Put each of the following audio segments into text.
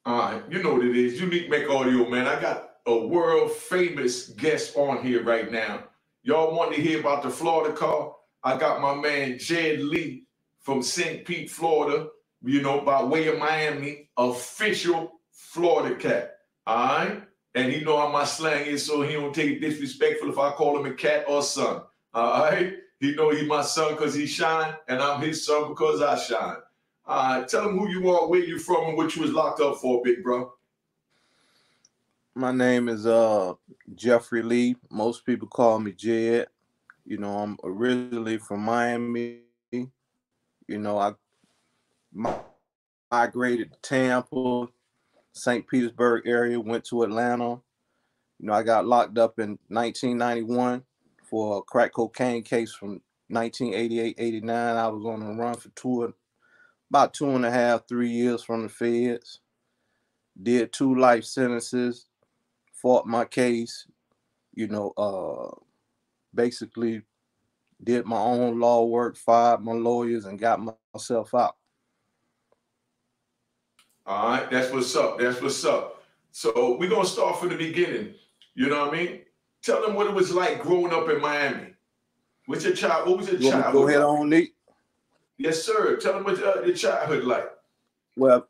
All right, you know what it is. Unique Mecca Audio, man. I got a world famous guest on here right now. Y'all want to hear about the Florida car? I got my man Jed Lee from St. Pete, Florida, by way of Miami, official Florida cat. All right? And he know how my slang is, so he don't take it disrespectful if I call him a cat or son. All right? He know he my son because he shine, and I'm his son because I shine. Tell him who you are, where you from, and what you was locked up for, big bro. My name is Jeffrey Lee. Most people call me Jed. I'm originally from Miami. I migrated to Tampa, St. Petersburg area, went to Atlanta. I got locked up in 1991 for a crack cocaine case from 1988-89. I was on the run for about 2.5, 3 years from the feds. Did 2 life sentences, fought my case, basically did my own law work, fired my lawyers, and got myself out. All right, that's what's up. That's what's up. So we're gonna start from the beginning. You know what I mean? Tell them what it was like growing up in Miami. What was your childhood Go ahead like? on, Nick. Yes, sir. Tell them what your childhood like. Well,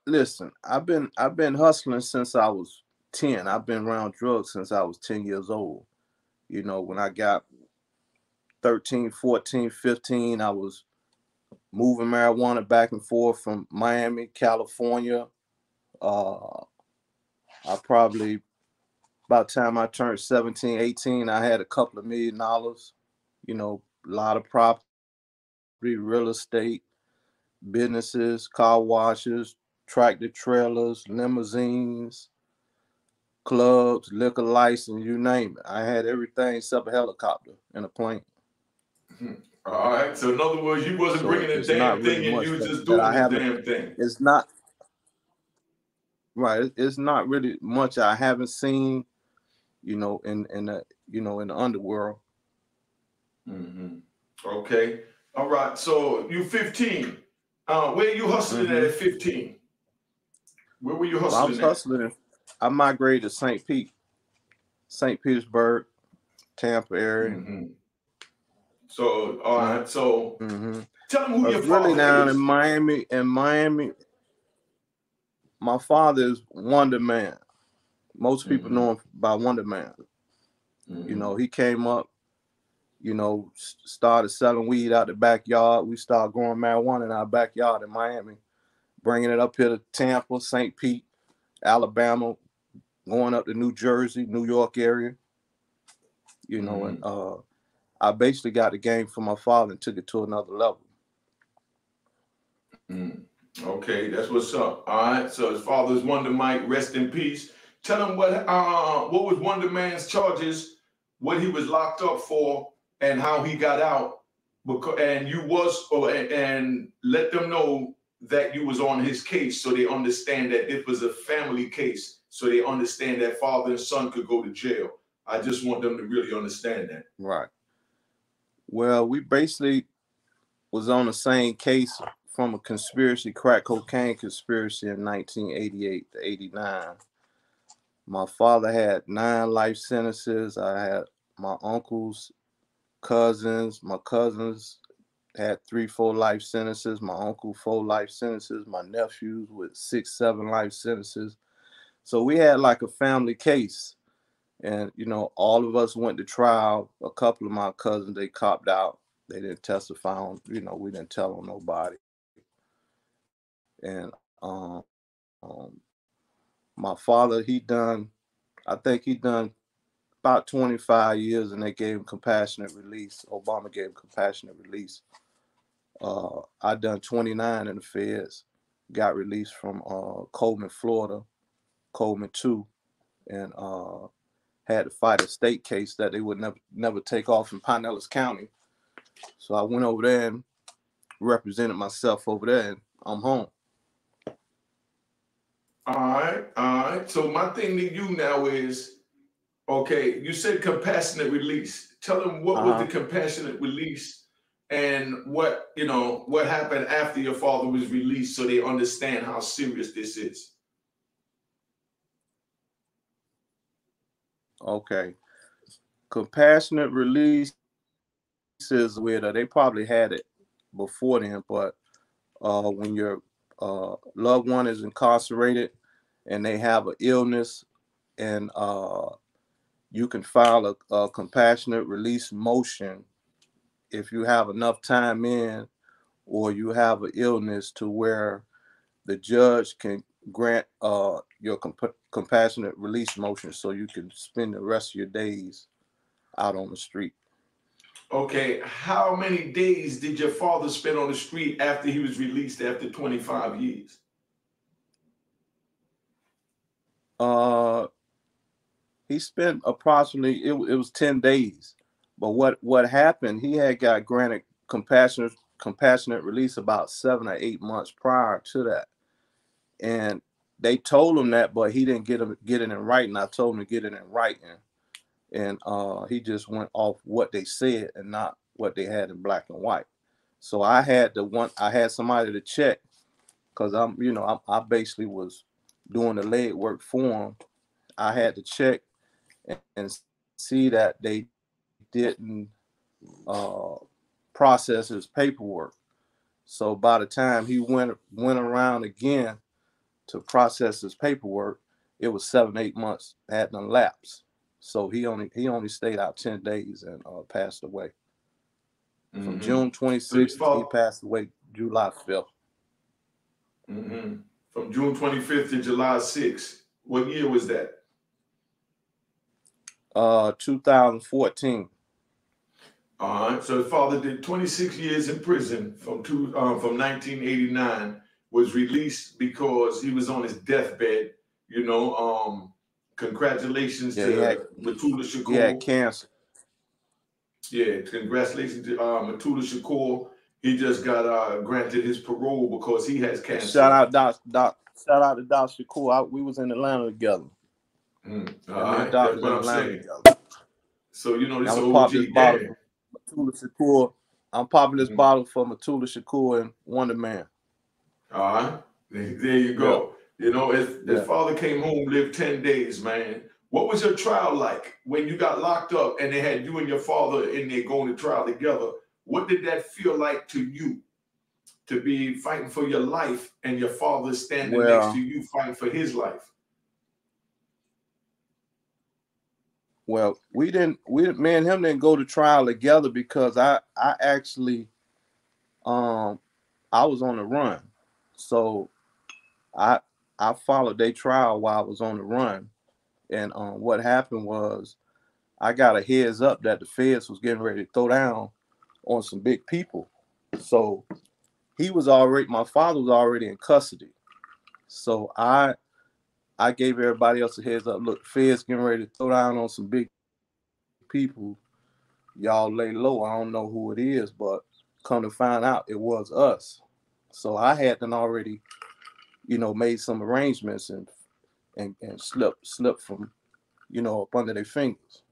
listen. I've been hustling since I was 10. I've been around drugs since I was 10 years old. When I got 13, 14, 15, I was moving marijuana back and forth from Miami, California. I probably, by the time I turned 17, 18, I had a couple of $1 million, a lot of property, real estate, businesses, car washes, tractor trailers, limousines, clubs, liquor license, you name it. I had everything except a helicopter and a plane. All right. So in other words, you wasn't So bringing a it's not damn really thing and much you was just that doing I this haven't. damn thing. It's not right. It's not really much I haven't seen, in the in the underworld. Mm-hmm. Okay. All right. So you 15. Where you hustling at 15? Where were you Well, I was hustling at? hustling. I migrated to St. Petersburg, Tampa area. Mm-hmm. So, all right. So, tell them I who was your really father down in is. Miami. In Miami, my father is Wonderman. Most people know him by Wonderman. He came up, started selling weed out the backyard. We started growing marijuana in our backyard in Miami, bringing it up here to Tampa, St. Pete, Alabama, going up to New Jersey, New York area. And I basically got the game from my father and took it to another level. Okay, that's what's up. All right. So his father's Wonder Mike, rest in peace. Tell him what was Wonder Man's charges, what he was locked up for, and how he got out. And let them know that you was on his case, so they understand that this was a family case, so they understand that father and son could go to jail. I just want them to really understand that. Right. Well, we basically was on the same case from a conspiracy, crack cocaine conspiracy in 1988 to 89. My father had 9 life sentences. I had my uncles, cousins. My cousins had 3, 4 life sentences. My uncle 4 life sentences. My nephews with 6, 7 life sentences. So we had like a family case. And, all of us went to trial. A couple of my cousins, they copped out. They didn't testify on, we didn't tell on nobody. And my father, I think he done about 25 years, and they gave him compassionate release. Obama gave him compassionate release. I done 29 in the feds, got released from Coleman, Florida, Coleman 2, and had to fight a state case that they would never take off in Pinellas County. So I went over there and represented myself over there, and I'm home. All right. So my thing to you now is, okay, you said compassionate release. Tell them what was the compassionate release and what what happened after your father was released, so they understand how serious this is. Okay. Compassionate releases with they probably had it before then, but when your loved one is incarcerated and they have an illness, and you can file a compassionate release motion if you have enough time in, or you have an illness to where the judge can grant your compassionate release motion, so you can spend the rest of your days out on the street. Okay, how many days did your father spend on the street after he was released after 25 years? Uh, he spent approximately it was 10 days, but what happened? He had got granted compassionate release about 7 or 8 months prior to that, and they told him that, but he didn't get it in writing. I told him to get it in writing, and he just went off what they said and not what they had in black and white. So I had somebody to check, because I basically was doing the leg work for him. I had to check and see that they didn't process his paperwork. So by the time he went around again to process his paperwork, it was 7 or 8 months had done lapsed. So he only stayed out 10 days and passed away. From Mm-hmm. June So your 26th, he father, passed away July 5th. mm-hmm, from June 25th to July 6th. What year was that? 2014. All right. So his father did 26 years in prison from 1989. Was released because he was on his deathbed. You know, congratulations Yeah, to Matula he had Shakur. cancer. Yeah, congratulations to Matula Shakur. He just got granted his parole because he has And cancer. shout out to Doc Shakur. We was in Atlanta together. All And me and right, Doc that's was what in I'm Atlanta saying. together. So And this I'm gonna pop this OG, bottle damn. for Matula Shakur. I'm popping this Mhm. bottle for Matula Shakur and Wonderman. All right, there you Yeah, go. You know, his yeah. father came home, lived 10 days, man. What was your trial like when you got locked up and they had you and your father in there going to trial together? What did that feel like to you, to be fighting for your life and your father standing next to Well, you fighting for his life? me and him didn't go to trial together because I actually um I was on the run. So I I followed their trial while I was on the run. And what happened was I got a heads up that the feds was getting ready to throw down on some big people. So my father was already in custody. So I gave everybody else a heads up. Look, feds getting ready to throw down on some big people. Y'all lay low. I don't know who it is, but come to find out it was us. So I had done already, made some arrangements and slip from, up under their fingers.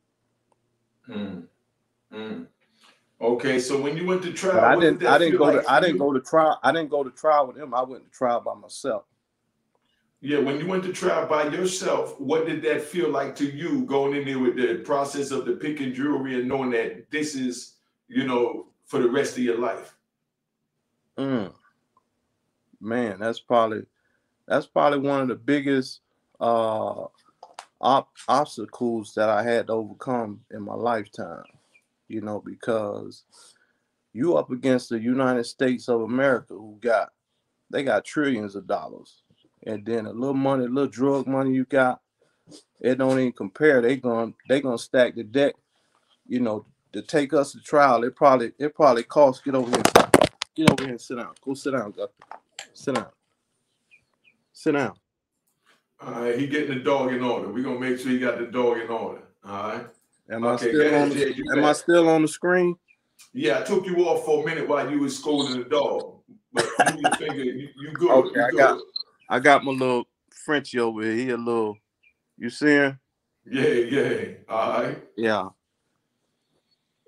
Mm, mm. Okay, so when you went to But trial, what did that feel like for I didn't you? go to trial. I didn't go to trial with him. I went to trial by myself. Yeah, when you went to trial by yourself, what did that feel like to you going in there with the process of the picking jewelry and knowing that this is, for the rest of your life? Mm, man, that's probably one of the biggest uh obstacles that I had to overcome in my lifetime. Because you up against the United States of America, they got trillions of dollars, and then a little money, a little drug money you got, it don't even compare. They gonna stack the deck, to take us to trial. It probably costs. Get over here and sit down. Go sit down, Guthrie. Sit down. Sit down. All right, he getting the dog in order. We're gonna make sure he got the dog in order. All right. Am I Okay, go still on ahead, the Jay. You Am I back? still on the screen? Yeah, I took you off for a minute while you was scolding the dog, but move your finger. You good? Okay, You good? I got my little Frenchie over here. He a little. You see him? Yeah, yeah. All right. Yeah.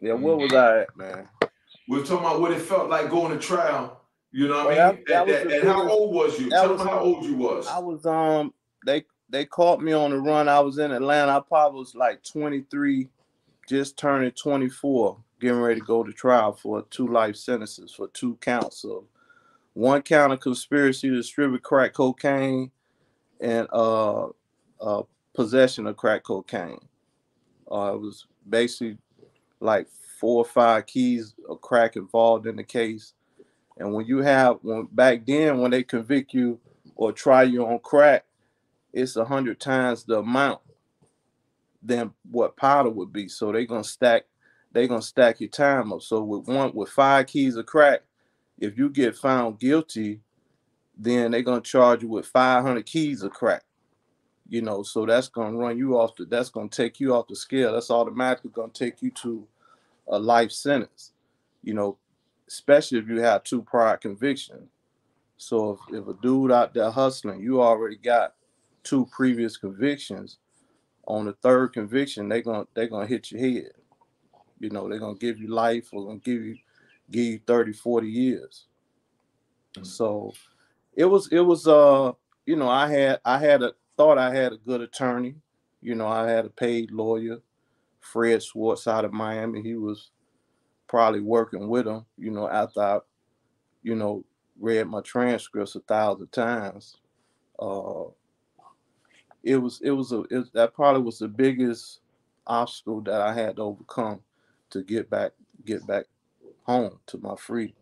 Yeah. Where was Mm-hmm. I at, man? We're talking about what it felt like going to trial. You know what I Well, mean? that was the And how biggest. old was you? That Tell them was how old you I was. was they caught me on the run. I was in Atlanta. I probably was like 23, just turning 24, getting ready to go to trial for 2 life sentences for 2 counts of 1 count of conspiracy to distribute crack cocaine and uh possession of crack cocaine. It was basically like 4 or 5 keys of crack involved in the case. And when back then when they convict you or try you on crack, it's 100 times the amount than what powder would be. So they're gonna stack your time up. So with 5 keys of crack, if you get found guilty, then they're gonna charge you with 500 keys of crack. So that's gonna take you off the scale. That's automatically gonna take you to a life sentence. You know, especially if you have 2 prior convictions. So if a dude out there hustling, you already got 2 previous convictions. On the third conviction, they're gonna hit your head. They're gonna give you life or gonna give you 30, 40 years. So it was I had a good attorney. I had a paid lawyer, Fred Swartz out of Miami. He was probably working with him, after I, you know, read my transcripts 1,000 times. Uh, that probably was the biggest obstacle that I had to overcome to get back home to my freedom.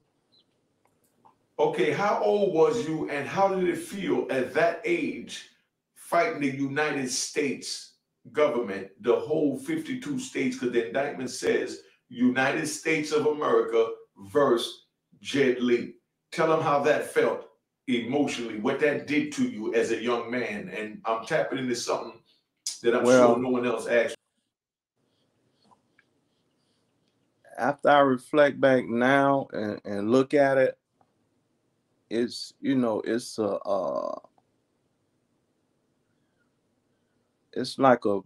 Okay, how old was you and how did it feel at that age fighting the United States government, the whole 52 states? Because the indictment says United States of America versus Jet Li. Tell them how that felt emotionally, what that did to you as a young man. And I'm tapping into something that I'm sure Well, no one else asked. after I reflect back now and look at it, it's like a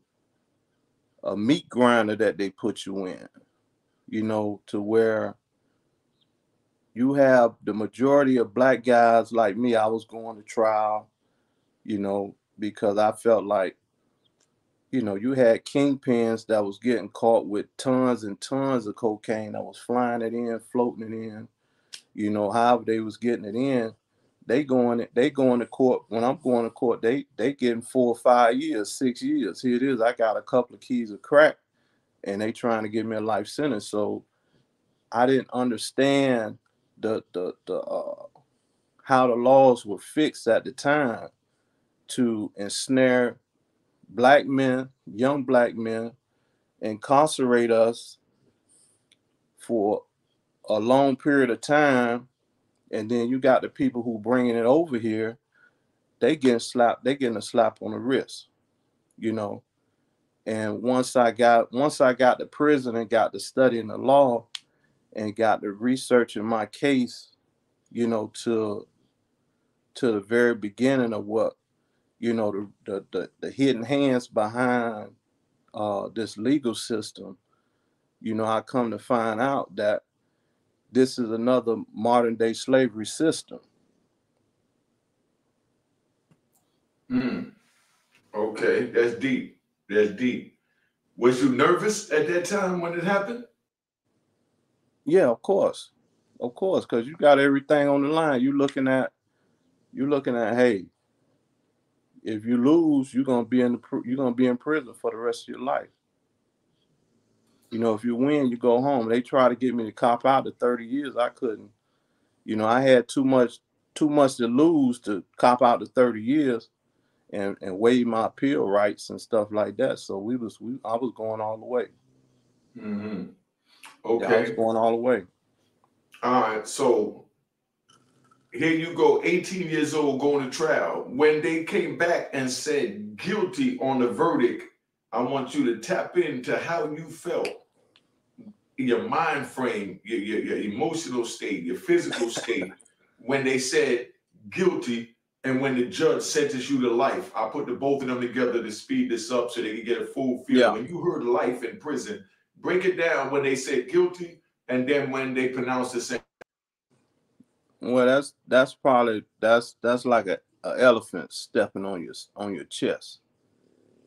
meat grinder that they put you in, to where you have the majority of black guys like me. I was going to trial, because I felt like, you had kingpins that was getting caught with tons and tons of cocaine that was flying it in, floating it in, however they was getting it in. They going to court. When I'm going to court, they getting 4 or 5 years, 6 years. Here it is. I got a couple of keys of crack and they trying to give me a life sentence. So I didn't understand the how the laws were fixed at the time to ensnare black men, young black men, incarcerate us for a long period of time, and then you got the people who bringing it over here. They getting a slap on the wrist, you know. And once I got to prison and got to studying the law and got to researching my case, to the very beginning of what, the hidden hands behind this legal system, I come to find out that this is another modern day slavery system. Mm, okay, that's deep. That's deep. Was you nervous at that time when it happened? Yeah, of course, because you got everything on the line. You're looking at, hey, if you lose, you're gonna be in prison for the rest of your life. If you win, you go home. They try to get me to cop out to 30 years. I couldn't. I had too much to lose to cop out to 30 years and waive my appeal rights and stuff like that. So I was going all the way. Mm-hmm. Yeah, I was Okay. going all the way. All right. So here you go, 18 years old, going to trial. When they came back and said guilty on the verdict, I want you to tap into how you felt, your mind frame, your emotional state, your physical state, when they said guilty and when the judge sentenced you to life. I put the both of them together to speed this up so they can get a full feel. Yeah. When you heard life in prison, break it down when they said guilty and then when they pronounce the same. Well, that's probably that's like a elephant stepping on your chest.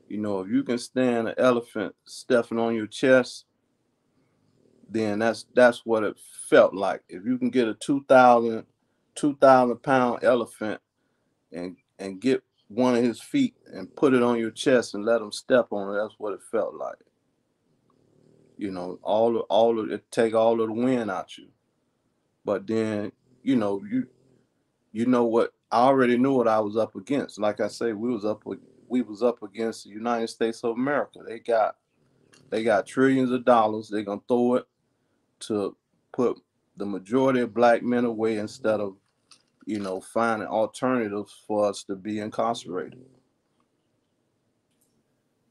You know, if you can stand an elephant stepping on your chest, then that's what it felt like. If you can get a 2,000 pound elephant and get one of his feet and put it on your chest and let him step on it, that's what it felt like. You know, all of it take all of the wind out you. But then, you know, you know what I already knew what I was up against. Like I say, we was up against the United States of America. They got trillions of dollars. They're gonna throw it to put the majority of black men away instead of, you know, finding alternatives for us to be incarcerated.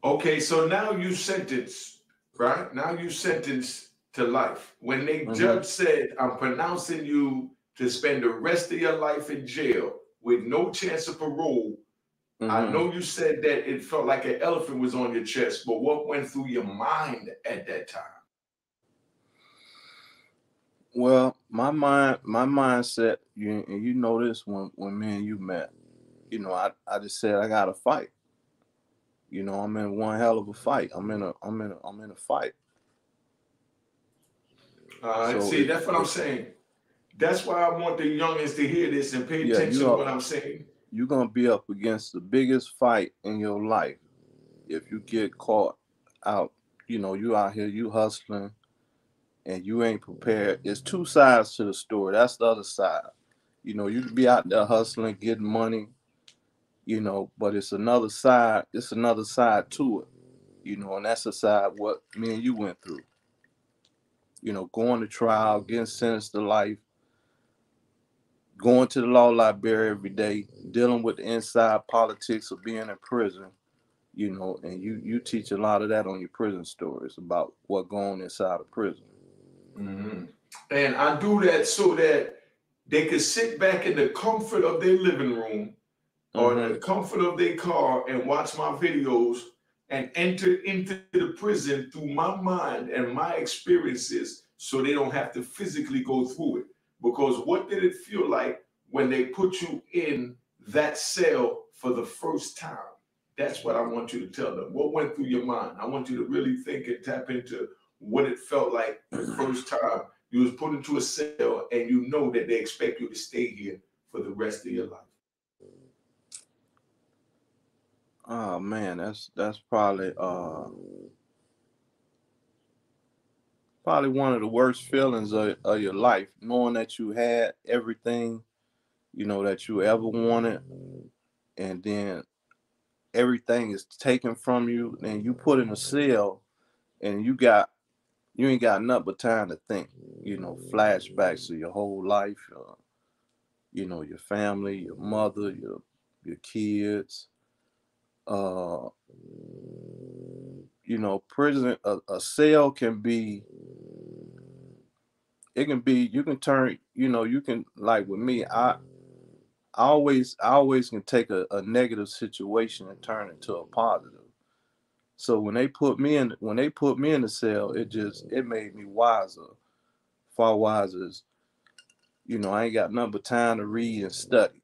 Okay, so now you sentence, right? Now you sentence to life. When the Mm-hmm. judge said, I'm pronouncing you to spend the rest of your life in jail with no chance of parole, I Mm-hmm. know you said that it felt like an elephant was on your chest, but what went through your mind at that time? Well, my mindset, you know this when me and you met. You know, I just said I gotta fight. You know, I'm in one hell of a fight. I'm in a fight. So See, that's what I'm it saying. That's why I want the youngins to hear this and pay yeah, attention to what I'm saying. you're gonna be up against the biggest fight in your life if you get caught out. You know, you out here, you hustling, and you ain't prepared. It's two sides to the story. That's the other side. You know, you could be out there hustling, getting money, you know, but it's another side. It's another side to it, you know, and that's the side what me and you went through. You know, going to trial, getting sentenced to life, going to the law library every day, dealing with the inside politics of being in prison, you know, and you teach a lot of that on your prison stories about what going on inside of prison. Mhm. And I do that so that they could sit back in the comfort of their living room or Mm-hmm. the comfort of their car and watch my videos and enter into the prison through my mind and my experiences so they don't have to physically go through it. Because what did it feel like when they put you in that cell for the first time? That's what I want you to tell them. What went through your mind? I want you to really think and tap into what it felt like the first time you was put into a cell and you know that they expect you to stay here for the rest of your life. Oh man, that's probably one of the worst feelings of your life, knowing that you had everything, you know, that you ever wanted, and then everything is taken from you, and you put in a cell, and you ain't got nothing but time to think, you know, flashbacks of your whole life, you know, your family, your mother, your kids. Uh, you know, prison, a cell can be, it can be, you can turn, you know, you can, like with me, I always can take a negative situation and turn it to a positive. So when they put me in the cell, it made me wiser, far wiser. You know, I ain't got nothing but time to read and study.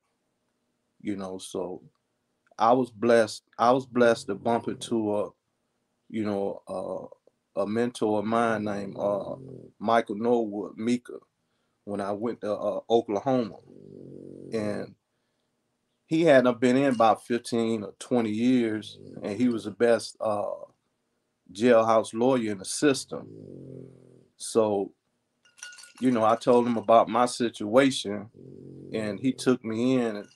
You know, so I was blessed. I was blessed to bump into you know, a mentor of mine named Michael Norwood Mika when I went to Oklahoma, and he hadn't been in about 15 or 20 years, and he was the best jailhouse lawyer in the system. So, you know, I told him about my situation, and he took me in and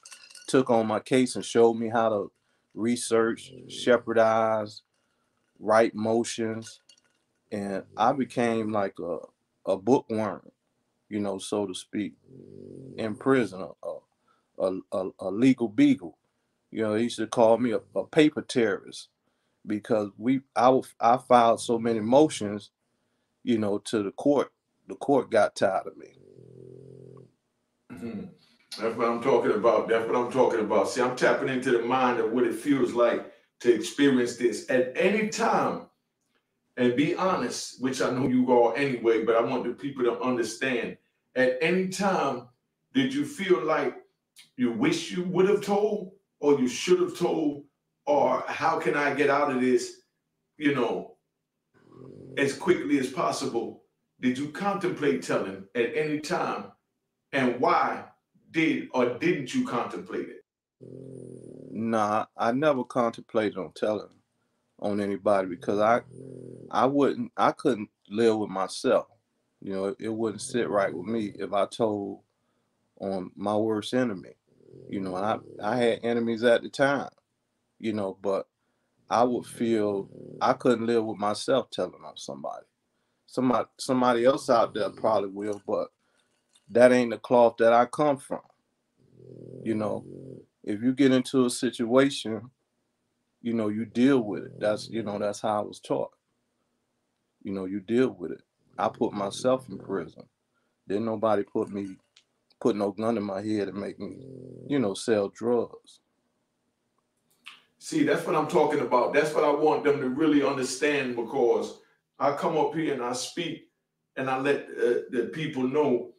took on my case and showed me how to research, shepherdize, write motions, and I became like a bookworm, you know, so to speak, in prison, a legal beagle. You know, they used to call me a paper terrorist because I filed so many motions, you know, to the court. The court got tired of me. Mhm. That's what I'm talking about. That's what I'm talking about. See, I'm tapping into the mind of what it feels like to experience this. At any time, and be honest, which I know you are anyway, but I want the people to understand. At any time, did you feel like you wish you would have told, or you should have told, or how can I get out of this, you know, as quickly as possible? Did you contemplate telling at any time, and why did or didn't you contemplate it? Nah, I never contemplated on telling on anybody because I couldn't live with myself. You know, it wouldn't sit right with me if I told on my worst enemy. You know, I had enemies at the time, you know, but I would feel I couldn't live with myself telling on somebody. Somebody else out there probably will, but that ain't the cloth that I come from. You know, if you get into a situation, you know, you deal with it. That's how I was taught. You know, you deal with it. I put myself in prison. Didn't nobody put no gun in my head and make me, you know, sell drugs. See, that's what I'm talking about. That's what I want them to really understand, because I come up here and I speak and I let the people know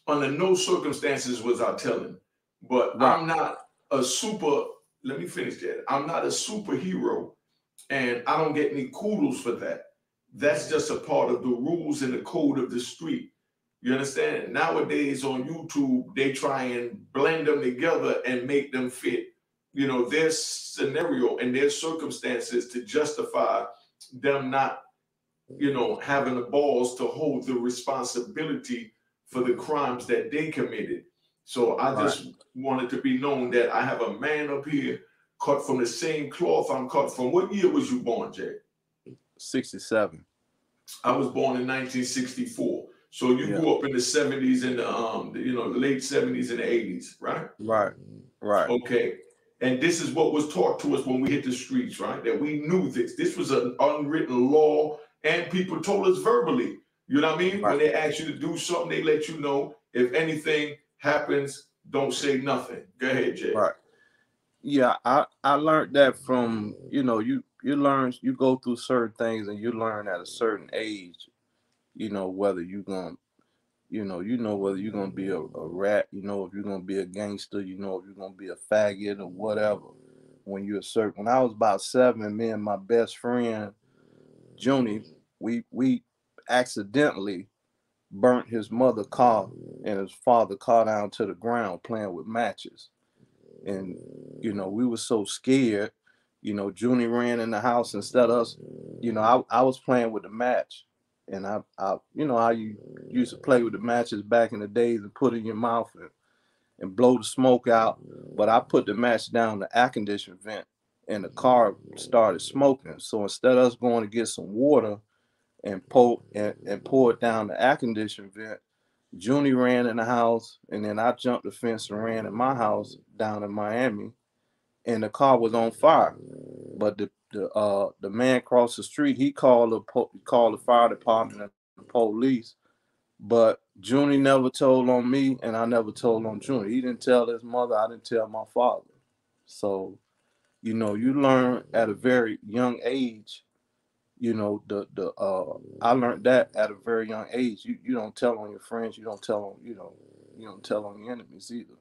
under no circumstances was I telling. But Right, I'm not a super, let me finish that. I'm not a superhero, and I don't get any kudos for that. That's just a part of the rules and the code of the street. You understand? Nowadays on YouTube, they try and blend them together and make them fit, you know, their scenario and their circumstances to justify them not, you know, having the balls to hold the responsibility for the crimes that they committed. So I right. just wanted to be known that I have a man up here cut from the same cloth I'm cut from. What year was you born, Jay? 67. I was born in 1964. So you Yeah. grew up in the 70s and the late 70s and the 80s, right? Right. Right. Okay. And this is what was taught to us when we hit the streets, right? That we knew this. This was an unwritten law, and people told us verbally. You know what I mean? Right. When they ask you to do something, they let you know. If anything happens, don't say nothing. Go ahead, Jay. Right. Yeah, I learned that from, you know, you learn, you go through certain things and you learn at a certain age, you know, whether you're going to, you know whether you're going to be a rat, you know, if you're going to be a gangster, you know, if you're going to be a faggot or whatever. When I was about 7, me and my best friend Junie, we accidentally burnt his mother car and his father car down to the ground playing with matches. And you know, we were so scared. You know, Junie ran in the house instead of us. You know, I was playing with the match, and I you know how you used to play with the matches back in the days and put it in your mouth and blow the smoke out. But I put the match down the air conditioning vent, and the car started smoking. So instead of us going to get some water and pour it down the air conditioning vent, Junie ran in the house, and then I jumped the fence and ran in my house down in Miami, and the car was on fire. But the man across the street, he called the fire department and the police. But Junie never told on me, and I never told on Junie. He didn't tell his mother. I didn't tell my father. So you know, you learn at a very young age. You know, the I learned that at a very young age. You don't tell on your friends. You don't tell on you don't tell on your enemies either.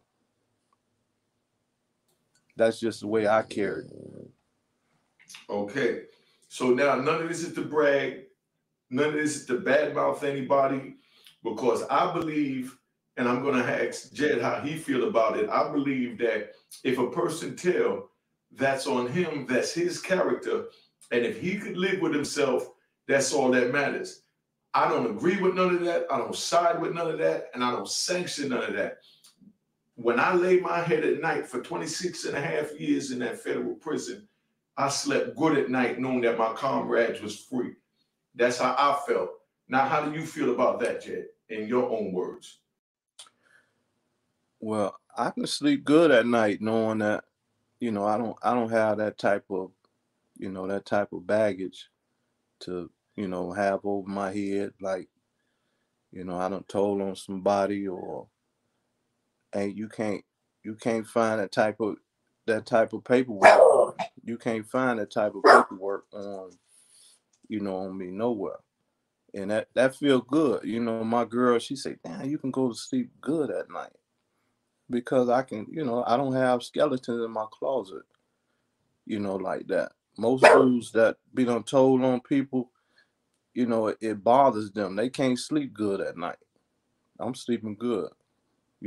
That's just the way I carry it. Okay. So now none of this is to brag. None of this is to badmouth anybody, because I believe, and I'm going to ask Jed how he feel about it. I believe that if a person tell, that's on him, that's his character, and if he could live with himself, that's all that matters. I don't agree with none of that. I don't side with none of that, and I don't sanction none of that. When I lay my head at night for 26 and a half years in that federal prison, I slept good at night knowing that my comrades was free. That's how I felt. Now, how do you feel about that, Jed, in your own words? Well, I can sleep good at night knowing that, you know, I don't have that type of, that type of baggage to, have over my head. Like, I don't told on somebody, or and you can't find that type of paperwork. You can't find that type of paperwork on on me nowhere. And that feel good. My girl, she say, damn, you can go to sleep good at night because I can, I don't have skeletons in my closet, like that. Most dudes that be done told on people, it bothers them. They can't sleep good at night. I'm sleeping good.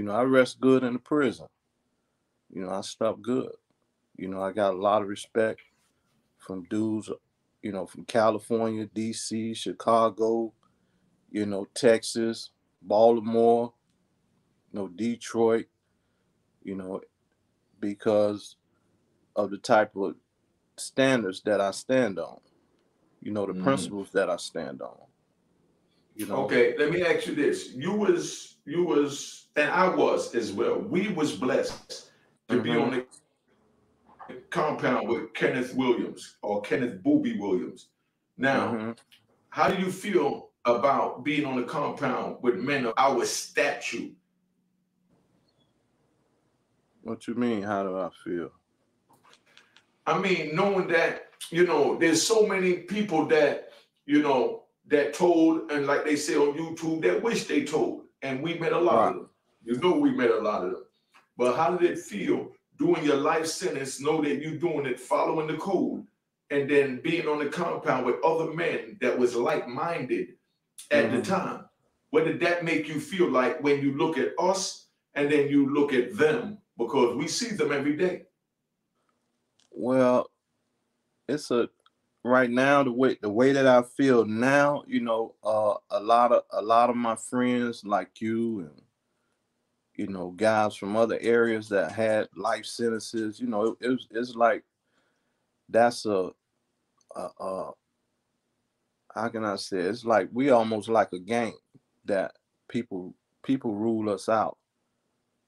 I rest good in the prison. I slept good. I got a lot of respect from dudes, from California, DC, Chicago, Texas, Baltimore, Detroit, you know, because of the type of standards that I stand on, the Mhm. principles that I stand on, you know. Okay, let me ask you this. You was, and I was as well. We was blessed to be on Mm-hmm. the compound with Kenneth Williams or Kenneth Booby Williams. Now, Mm-hmm. how do you feel about being on the compound with men of our stature? What you mean? How do I feel? I mean, knowing that, there's so many people that, that told, and like they say on YouTube, that wish they told. And we met a lot of Right. them. We met a lot of them. But how did it feel doing your life sentence, know that you're doing it, following the code, and then being on the compound with other men that was like-minded at the Mm-hmm. time? What did that make you feel like when you look at us and then you look at them? Because we see them every day. Well, it's right now the way that I feel now, a lot of my friends like you and guys from other areas that had life sentences, it's like that's a how can I say it? It's like we almost like a gang that people people rule us out.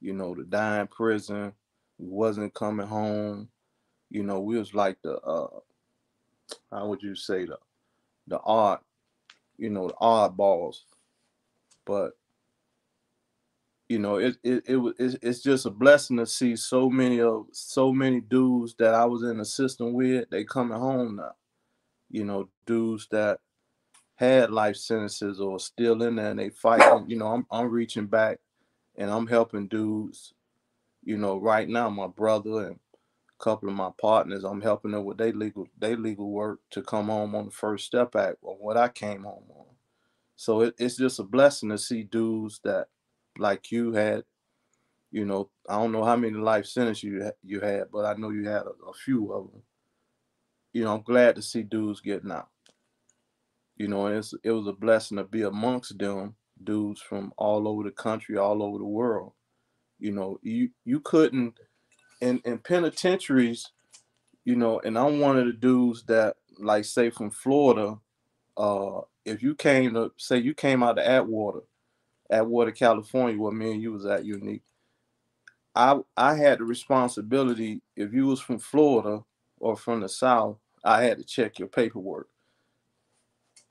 To die in prison, we wasn't coming home. We was like the how would you say the odd, the oddballs. But it's just a blessing to see so many dudes that I was in the system with. They coming home now. Dudes that had life sentences or still in there and they fighting. I'm reaching back and I'm helping dudes. Right now my brother and a couple of my partners, I'm helping them with their legal work to come home on the First Step Act or what I came home on. So it's just a blessing to see dudes that like you had. I don't know how many life sentences you had, but I know you had a few of them. I'm glad to see dudes getting out. And it was a blessing to be amongst them dudes from all over the country, all over the world. You couldn't in penitentiaries. And I'm one of the dudes that, like, say from Florida. If you came to say you came out of Atwater, California, where me and you was at Unique, I had the responsibility. If you was from Florida or from the South, I had to check your paperwork.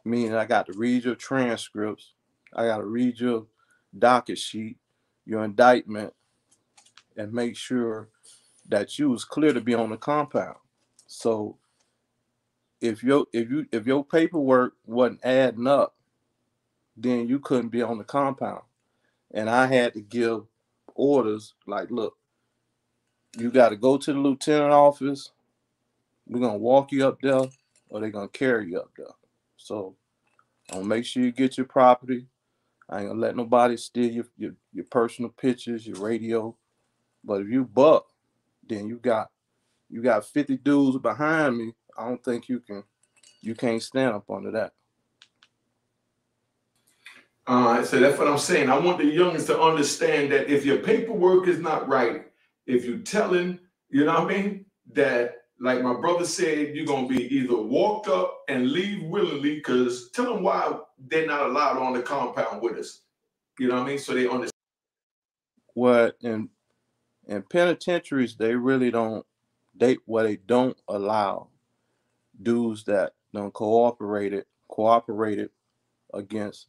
Meaning I got to read your transcripts, I got to read your docket sheet, your indictment, and make sure that you was clear to be on the compound. So if your paperwork wasn't adding up, then you couldn't be on the compound. And I had to give orders like, look, you got to go to the lieutenant office. We're gonna walk you up there, or they're gonna carry you up there. So I'm gonna make sure you get your property. I ain't gonna let nobody steal your personal pictures, your radio. But if you buck, then you got 50 dudes behind me. I don't think you can't stand up under that. So that's what I'm saying. I want the youngins to understand that if your paperwork is not right, if you're telling, you know what I mean, that like my brother said, you're gonna be either walked up and leave willingly, because tell them why they're not allowed on the compound with us. You know what I mean? So they understand. What in penitentiaries they really don't they don't allow dudes that don't cooperated against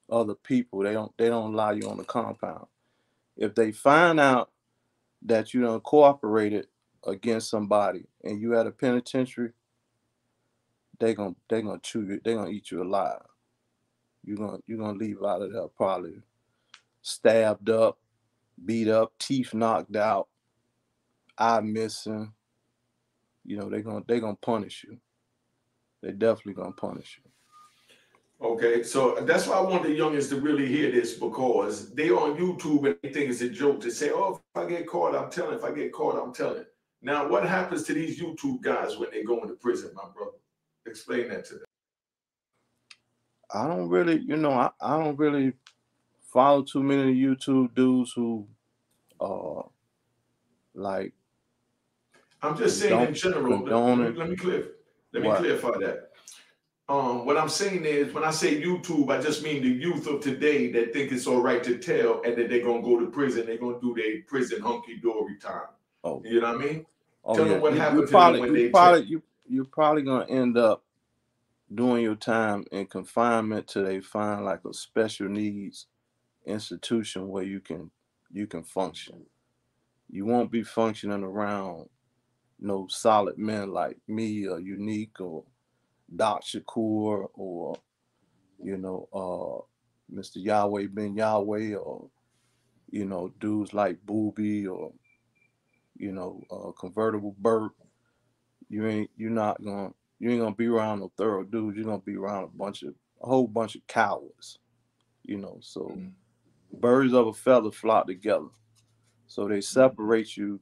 other people. They don't allow you on the compound. If they find out that you don't cooperated against somebody and you at a penitentiary, they gonna chew you. They gonna eat you alive. You gonna leave out of there probably stabbed up, beat up, teeth knocked out, eye missing. They gonna punish you. They definitely gonna punish you. Okay, so that's why I want the youngins to really hear this, because they on YouTube and they think it's a joke to say, "Oh, if I get caught, I'm telling. If I get caught, I'm telling." Now, what happens to these YouTube guys when they go into prison, my brother? Explain that to them. I don't really, I don't really follow too many YouTube dudes who like I'm just saying in general. condoning Let me what. clarify that. What I'm saying is, when I say YouTube, I just mean the youth of today that think it's all right to tell, and that they're gonna go to prison. They're gonna do their prison hunky dory time. Oh, You know what I mean? oh Tell them yeah. what You happened to them when they tell. you're probably gonna end up doing your time in confinement till they find like a special needs institution where you can function. You won't be functioning around no solid men like me or Unique or Doc Shakur or Mr. Yahweh Ben Yahweh or dudes like Booby or Convertible Burt. You ain't gonna be around no thorough dudes. You're gonna be around a whole bunch of cowards. So birds of a feather flock together. So they separate you,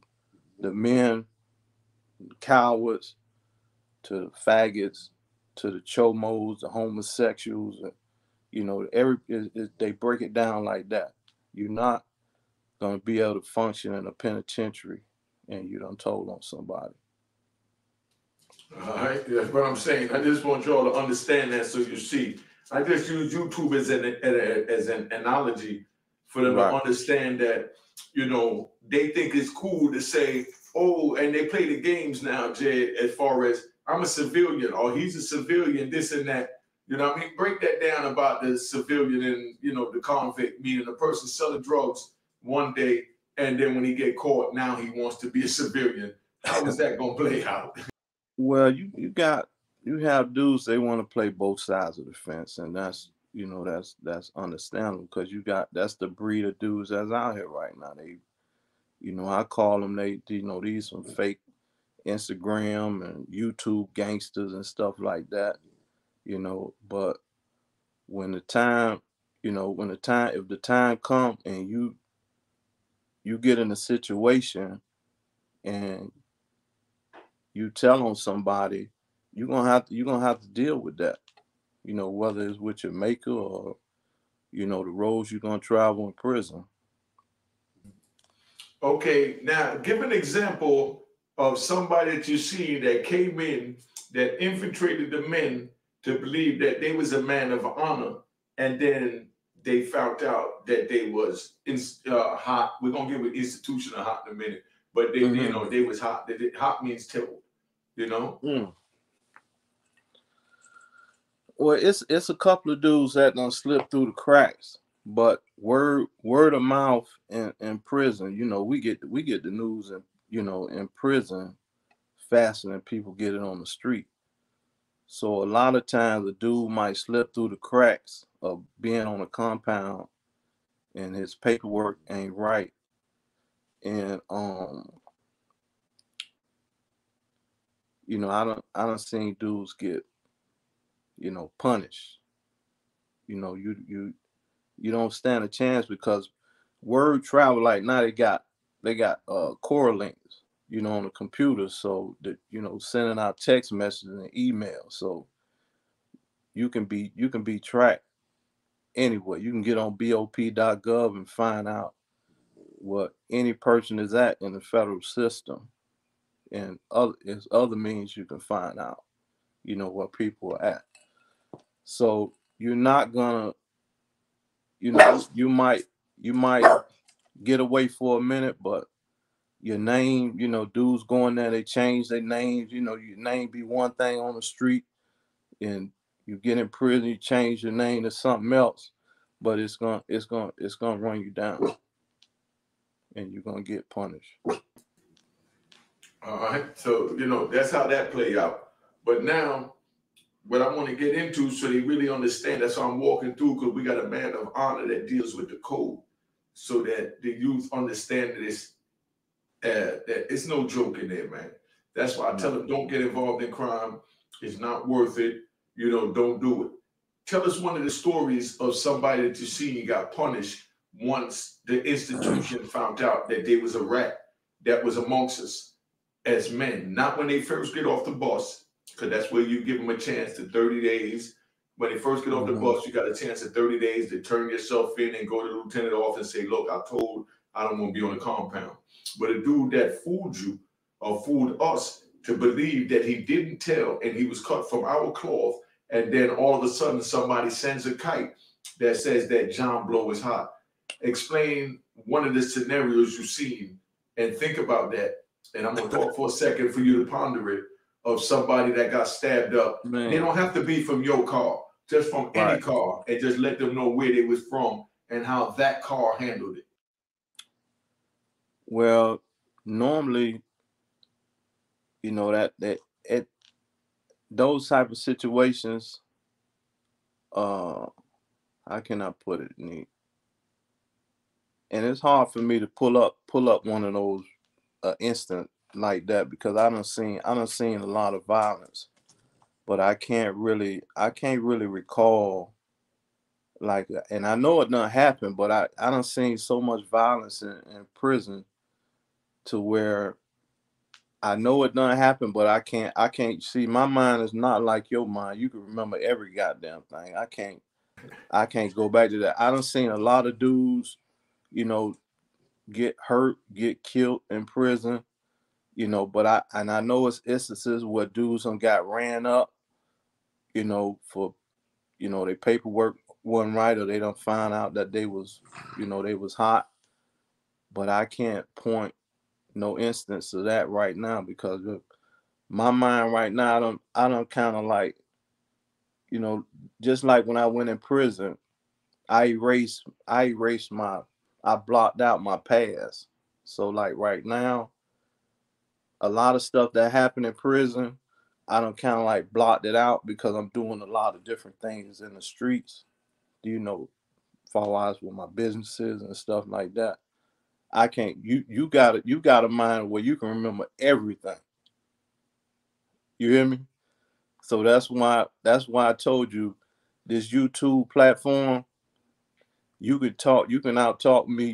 the men, the cowards, to the faggots, to the chomos, the homosexuals, and they break it down like that. You're not gonna be able to function in a penitentiary, and you done told on somebody. All right, that's what I'm saying. I just want y'all to understand that, so you see. I just use YouTube as an analogy for them to Right. understand that, they think it's cool to say, "Oh," and they play the games now, Jay, as far as I'm a civilian, or he's a civilian, this and that. You know what I mean? Break that down about the civilian and, the convict, meaning the person selling drugs one day, and then when he get caught, now he wants to be a civilian. How is that going to play out? Well, you have dudes, they want to play both sides of the fence, and that's understandable because that's the breed of dudes that's out here right now. I call them these some fake Instagram and YouTube gangsters and stuff like that. But when the time, if the time comes and you get in a situation and you tell on somebody, you're gonna have to deal with that. Whether it's with your maker or the roads you're gonna travel in prison. Okay, now give an example of somebody that you see that came in that infiltrated the men to believe that they was a man of honor, and then they found out that they was hot. We're gonna give an institution a hot in a minute, but they was hot. Hot means tickled, you know. Mm. Well, it's a couple of dudes that done slipped through the cracks, but word of mouth in prison. We get the news in prison faster than people get it on the street. So a lot of times a dude might slip through the cracks of being on a compound and his paperwork ain't right. And I don't seen dudes get, punished. You don't stand a chance because word travel like now they got core links, on the computer, so that sending out text messages and email. So you can be tracked anywhere. You can get on bop.gov and find out what any person is at in the federal system, and other means you can find out, where people are at. So you're not gonna, you might get away for a minute, but your name, dudes going there, they change their names. Your name be one thing on the street, and you get in prison, you change your name to something else, but it's gonna run you down, and you're gonna get punished. All right, so that's how that play out. But now what I want to get into so they really understand. That's why I'm walking through, because we got a man of honor that deals with the code so that the youth understand that that it's no joke in there, man. That's why I tell them, don't get involved in crime. It's not worth it. You know, don't do it. Tell us one of the stories of somebody that you seen got punished once the institution found out that there was a rat that was amongst us as men. Not when they first get off the bus, because that's where you give them a chance to 30 days. When they first get off the bus, you got a chance of 30 days to turn yourself in and go to the lieutenant office and say, look, I don't want to be on the compound. But a dude that fooled you or fooled us to believe that he didn't tell and he was cut from our cloth, and then all of a sudden somebody sends a kite that says that John Blow is hot. Explain one of the scenarios you've seen and think about that. And I'm going to talk for a second for you to ponder it, of somebody that got stabbed up. Man. They don't have to be from your car, just from any car, and just let them know where they was from and how that car handled it. Well, normally, you know, that those type of situations, how can I put it, Nick? And it's hard for me to pull up one of those instant like that, because I done seen a lot of violence, but I can't really recall, like, and I know it done happened, but I done seen so much violence in prison to where I know it done happen, but I can't see. My mind is not like your mind. You can remember every goddamn thing. I can't go back to that. I done seen a lot of dudes, you know, get hurt, get killed in prison, you know, but I know it's instances where dudes got ran up, you know, for, you know, their paperwork wasn't right, or they don't find out that they was, you know, they was hot. But I can't point no instance of that right now, because my mind right now, I don't kind of like, you know, just like when I went in prison, I blocked out my past. So like right now, a lot of stuff that happened in prison, I don't kind of like blocked it out, because I'm doing a lot of different things in the streets, you know, far as with my businesses and stuff like that. I can't, you got a mind where you can remember everything. You hear me? So that's why I told you, this YouTube platform, you can out talk me.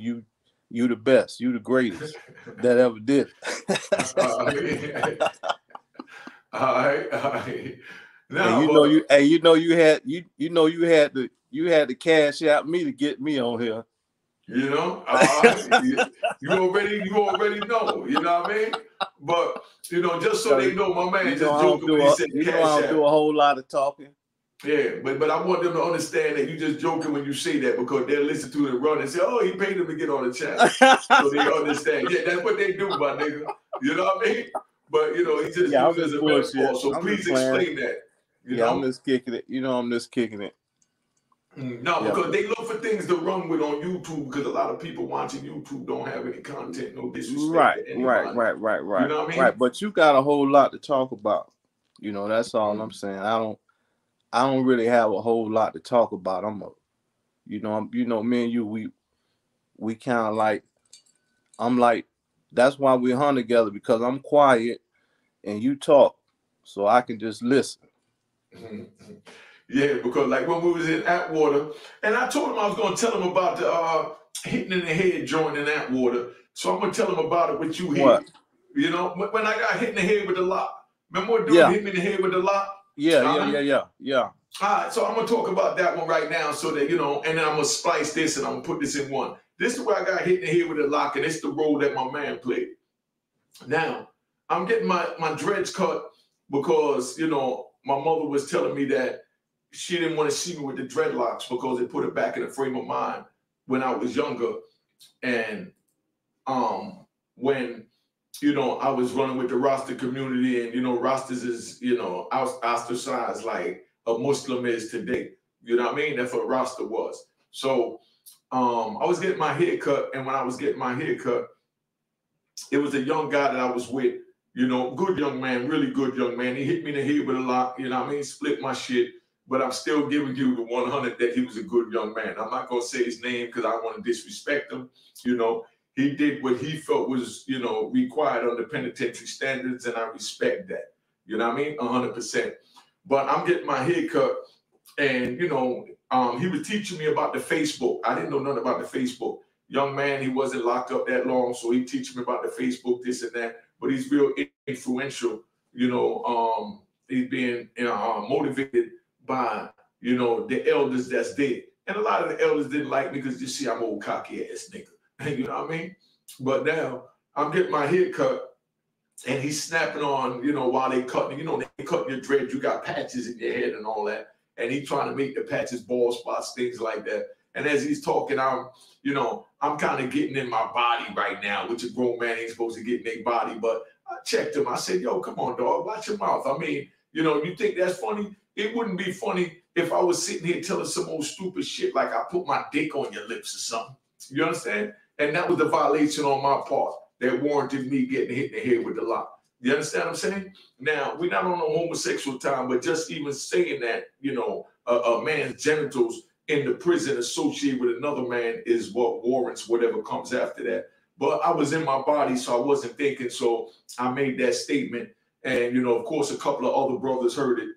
You the best, you the greatest that ever did. All right. Now, and you had to cash out me to get me on here. You know, you already know. You know what I mean? But you know, just so they know, my man just joking when he said cash out. You know I don't do a whole lot of talking. Yeah, but I want them to understand that you just joking when you say that, because they'll listen to it and run and say, "Oh, he paid him to get on the channel," so they understand. Yeah, that's what they do, my nigga. You know what I mean? But you know, he just used as a metaphor. So please explain that. You know? I'm just kicking it. You know, I'm just kicking it. No, because they look for things to run with on YouTube, because a lot of people watching YouTube don't have any content, no disrespect to anybody. Right. You know what I mean? Right, but you got a whole lot to talk about. You know, that's all I'm saying. I don't really have a whole lot to talk about. Me and you, we kind of like, I'm like, that's why we hung together, because I'm quiet and you talk, so I can just listen. Yeah, because like when we was in Atwater, and I told him I was going to tell him about the hitting in the head joint in Atwater. So I'm going to tell him about it with you here. What? You know, when I got hit in the head with the lock. Remember what dude hit me in the head with the lock? Yeah. All right, so I'm going to talk about that one right now, so that, you know, and then I'm going to splice this and I'm going to put this in one. This is where I got hit in the head with the lock, and it's the role that my man played. Now, I'm getting my dreads cut because, you know, my mother was telling me that she didn't want to see me with the dreadlocks, because it put her back in a frame of mind when I was younger. And when, you know, I was running with the Rasta community, and, you know, Rastas is, you know, ostracized like a Muslim is today. You know what I mean? That's what Rasta was. So I was getting my hair cut, and when I was getting my hair cut, it was a young guy that I was with You know, good young man, really good young man. He hit me in the head with a lock, you know what I mean? Split my shit. But I'm still giving you the 100 that he was a good young man. I'm not going to say his name because I don't want to disrespect him. You know, he did what he felt was, you know, required under penitentiary standards, and I respect that. You know what I mean? 100%. But I'm getting my hair cut, and, you know, he was teaching me about the Facebook. I didn't know nothing about the Facebook. Young man, he wasn't locked up that long, so he teaching me about the Facebook, this and that. But he's real influential. You know, he's being motivated by, you know, the elders that's there. And a lot of the elders didn't like me because you see I'm old cocky ass nigga. You know what I mean? But now I'm getting my hair cut, and he's snapping on, you know, while they cutting, you know, they cutting your dreads, you got patches in your head and all that. And he's trying to make the patches bald spots, things like that. And as he's talking, I'm kind of getting in my body right now, which a grown man ain't supposed to get in their body. But I checked him. I said, yo, come on, dog, watch your mouth. I mean, you know, you think that's funny? It wouldn't be funny if I was sitting here telling some old stupid shit like I put my dick on your lips or something. You understand? And that was the violation on my part that warranted me getting hit in the head with the lock. You understand what I'm saying? Now, we're not on a homosexual time, but just even saying that, you know, a man's genitals in the prison associated with another man is what warrants whatever comes after that. But I was in my body, so I wasn't thinking. So I made that statement. And, you know, of course, a couple of other brothers heard it.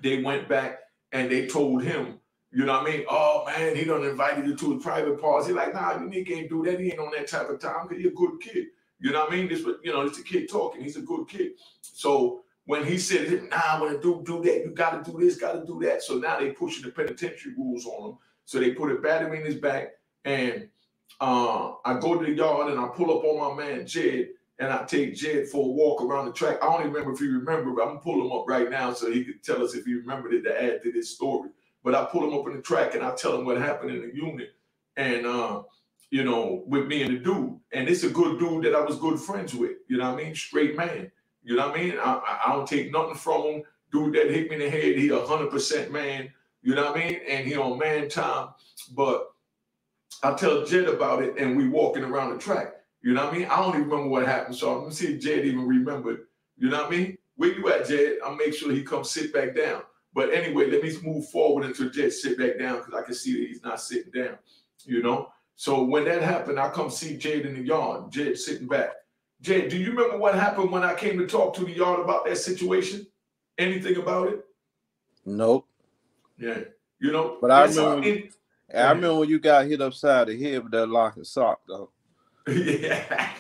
They went back and they told him, you know what I mean? Oh, man, he done invited you to his private parts. He's like, nah, Unique ain't do that. He ain't on that type of time because he's a good kid. You know what I mean? This, you know, it's a kid talking. He's a good kid. So when he said, nah, when a dude do that, you got to do this, got to do that. So now they pushing the penitentiary rules on him. So they put a battery in his back. And I go to the yard and I pull up on my man, Jed, and I take Jed for a walk around the track. I don't even remember if he remembered, but I'm going to pull him up right now so he could tell us if he remembered it to add to this story. But I pull him up in the track and I tell him what happened in the unit. And, you know, with me and the dude. And it's a good dude that I was good friends with. You know what I mean? Straight man. You know what I mean? I don't take nothing from him. Dude that hit me in the head, he 100% man. You know what I mean? And he on man time. But I tell Jed about it and we walking around the track. You know what I mean? I don't even remember what happened. So I'm going to see if Jed even remembered. You know what I mean? Where you at, Jed? I'll make sure he comes sit back down. But anyway, let me move forward until Jed sit back down because I can see that he's not sitting down. You know? So when that happened, I come see Jed in the yard. Jed sitting back. Jed, do you remember what happened when I came to talk to the yard about that situation? Anything about it? Nope. Yeah. You know? But I remember when you got hit upside the head with that lock and sock, though. Yeah.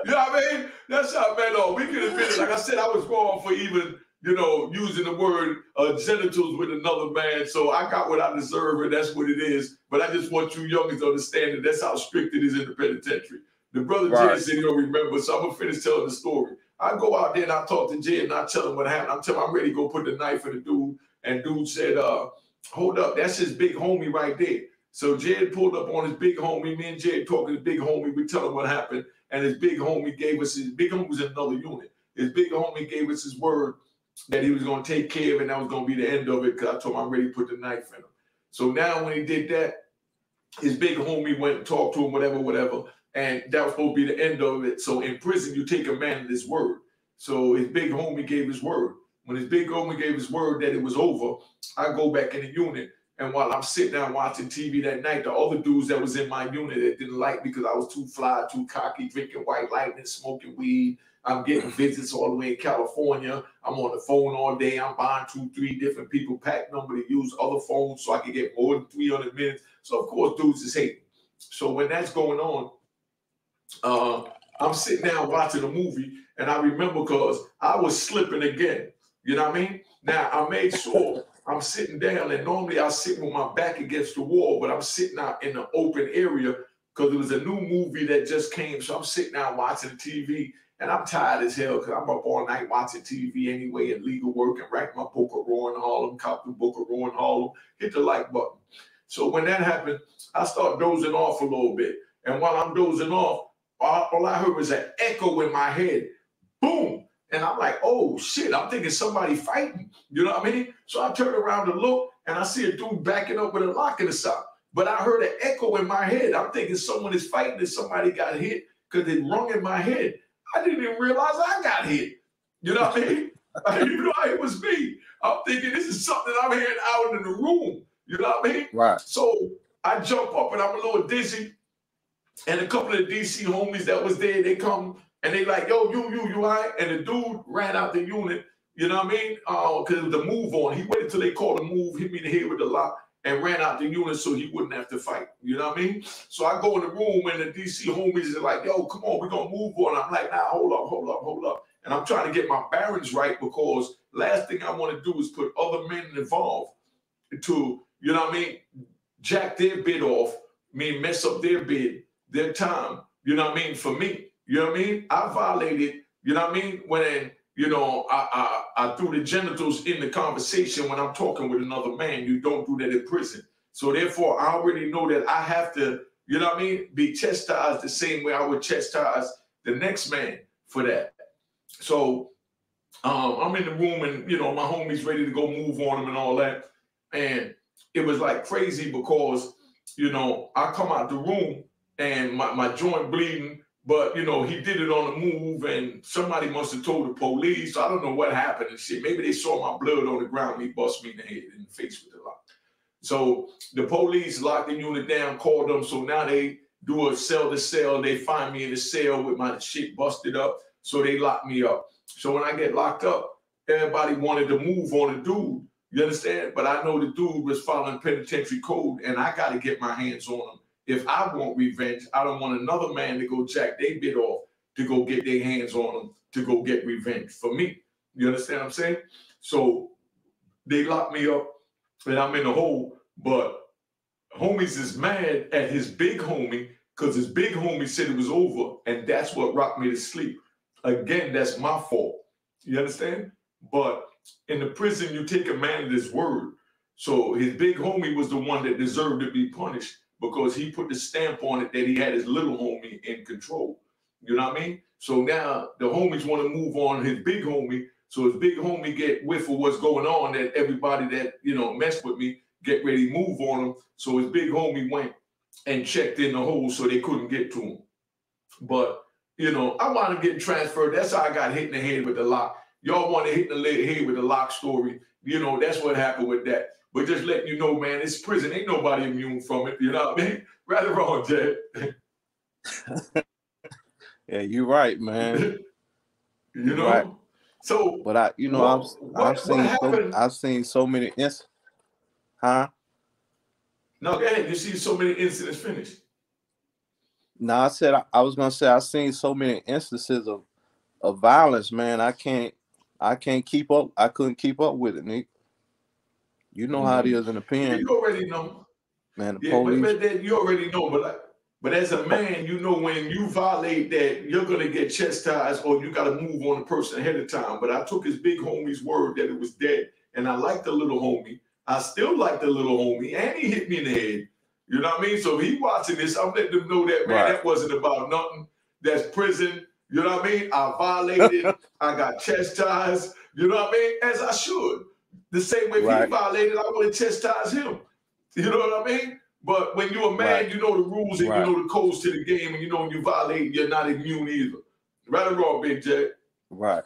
You know what I mean? That's how, man, we could have been, like I said, I was wrong for even, you know, using the word genitals with another man. So I got what I deserve, and that's what it is. But I just want you youngins to understand that that's how strict it is in the penitentiary. The brother Jed said he don't remember, so I'm going to finish telling the story. I go out there and I talk to Jed and I tell him what happened. I'm telling him I'm ready to go put the knife in the dude. And dude said, hold up, that's his big homie right there. So Jed pulled up on his big homie. Me and Jed talking to his big homie. We tell him what happened. And his big homie gave us his big homie was in another unit. His big homie gave us his word that he was going to take care of it, and that was going to be the end of it because I told him I'm ready to put the knife in him. So now when he did that, his big homie went and talked to him, whatever, and that was supposed to be the end of it. So in prison, you take a man at his word. So his big homie gave his word. When his big homie gave his word that it was over, I go back in the unit. And while I'm sitting down watching TV that night, the other dudes that was in my unit that didn't like me because I was too fly, too cocky, drinking White Lightning, smoking weed. I'm getting visits all the way in California. I'm on the phone all day. I'm buying 2, 3 different people pack number to use other phones so I can get more than 300 minutes. So, of course, dudes is hating. So when that's going on, I'm sitting down watching a movie, and I remember because I was slipping again. You know what I mean? Now, I made sure I'm sitting down, and normally I sit with my back against the wall, but I'm sitting out in an open area because it was a new movie that just came. So I'm sitting down watching the TV, and I'm tired as hell because I'm up all night watching TV anyway and legal work and write my book of Raw in Harlem, cop the book of Raw in Harlem, hit the like button. So when that happened, I start dozing off a little bit. And while I'm dozing off, all I heard was an echo in my head. Boom. And I'm like, oh, shit, I'm thinking somebody fighting. You know what I mean? So I turn around to look, and I see a dude backing up with a lock in the sock. But I heard an echo in my head. I'm thinking someone is fighting and somebody got hit. because it rung in my head. I didn't even realize I got hit. You know what I mean? I didn't even know it was me. I'm thinking this is something I'm hearing out in the room. You know what I mean? Right. So I jump up and I'm a little dizzy. And a couple of DC homies that was there, they come and they like, yo, you all right? And the dude ran out the unit, you know what I mean? Because it was the move on. He waited till they called a move, hit me in the head with the lock, and ran out the unit so he wouldn't have to fight. You know what I mean? So I go in the room and the DC homies are like, yo, come on, we're going to move on. I'm like, nah, hold up. And I'm trying to get my bearings right because last thing I want to do is put other men involved to, you know what I mean, jack their bid off, mess up their bid, their time, you know what I mean, for me. You know what I mean? I violated, you know what I mean, when, you know, I threw the genitals in the conversation when I'm talking with another man. You don't do that in prison. So therefore, I already know that I have to, you know what I mean, be chastised the same way I would chastise the next man for that. So I'm in the room and, you know, my homie's ready to go move on him and all that. And it was like crazy because, you know, I come out the room and my joint bleeding, but, you know, he did it on the move and somebody must have told the police. I don't know what happened and shit. Maybe they saw my blood on the ground and he bust me in the head, in the face with the lock. So the police locked the unit down, called them. So now they do a cell to cell. They find me in the cell with my shit busted up. So they lock me up. So when I get locked up, everybody wanted to move on the dude. You understand? But I know the dude was following penitentiary code and I got to get my hands on him. If I want revenge, I don't want another man to go jack their bit off to go get their hands on them to go get revenge for me. You understand what I'm saying? So they locked me up and I'm in the hole, but homies is mad at his big homie because his big homie said it was over and that's what rocked me to sleep. Again, that's my fault. You understand? But in the prison, you take a man at his word. So his big homie was the one that deserved to be punished because he put the stamp on it that he had his little homie in control. You know what I mean? So now the homies want to move on his big homie. So his big homie get whiff of what's going on, that everybody that, you know, messed with me, get ready to move on him. So his big homie went and checked in the hole so they couldn't get to him. But, you know, I wound up getting transferred. That's how I got hit in the head with the lock. Y'all want to hit in the head with the lock story. You know, that's what happened with that. But just letting you know, man, it's prison. Ain't nobody immune from it. You know what I mean? Right or wrong, Jed? Yeah, you're right, man. You know? Right. So, but I've seen so many incidents. Huh? No, go ahead. You see so many incidents finished. No, I was gonna say I've seen so many instances of violence, man. I can't keep up. I couldn't keep up with it, Nick. You know how it is in the pen. Yeah, you already know. Man, the police. But you already know. But as a man, you know when you violate that, you're gonna get chastised or you gotta move on the person ahead of time. But I took his big homie's word that it was dead, and I liked the little homie. I still like the little homie, and he hit me in the head. You know what I mean? So if he watching this, I'm letting him know that, man, right, that wasn't about nothing. That's prison. You know what I mean? I violated. I got chastised. You know what I mean? As I should. The same way if he violated, I would have chastised him. You know what I mean? But when you're a man, you know the rules and you know the codes to the game, and you know when you violate, you're not immune either. Right or wrong, Big J? Right.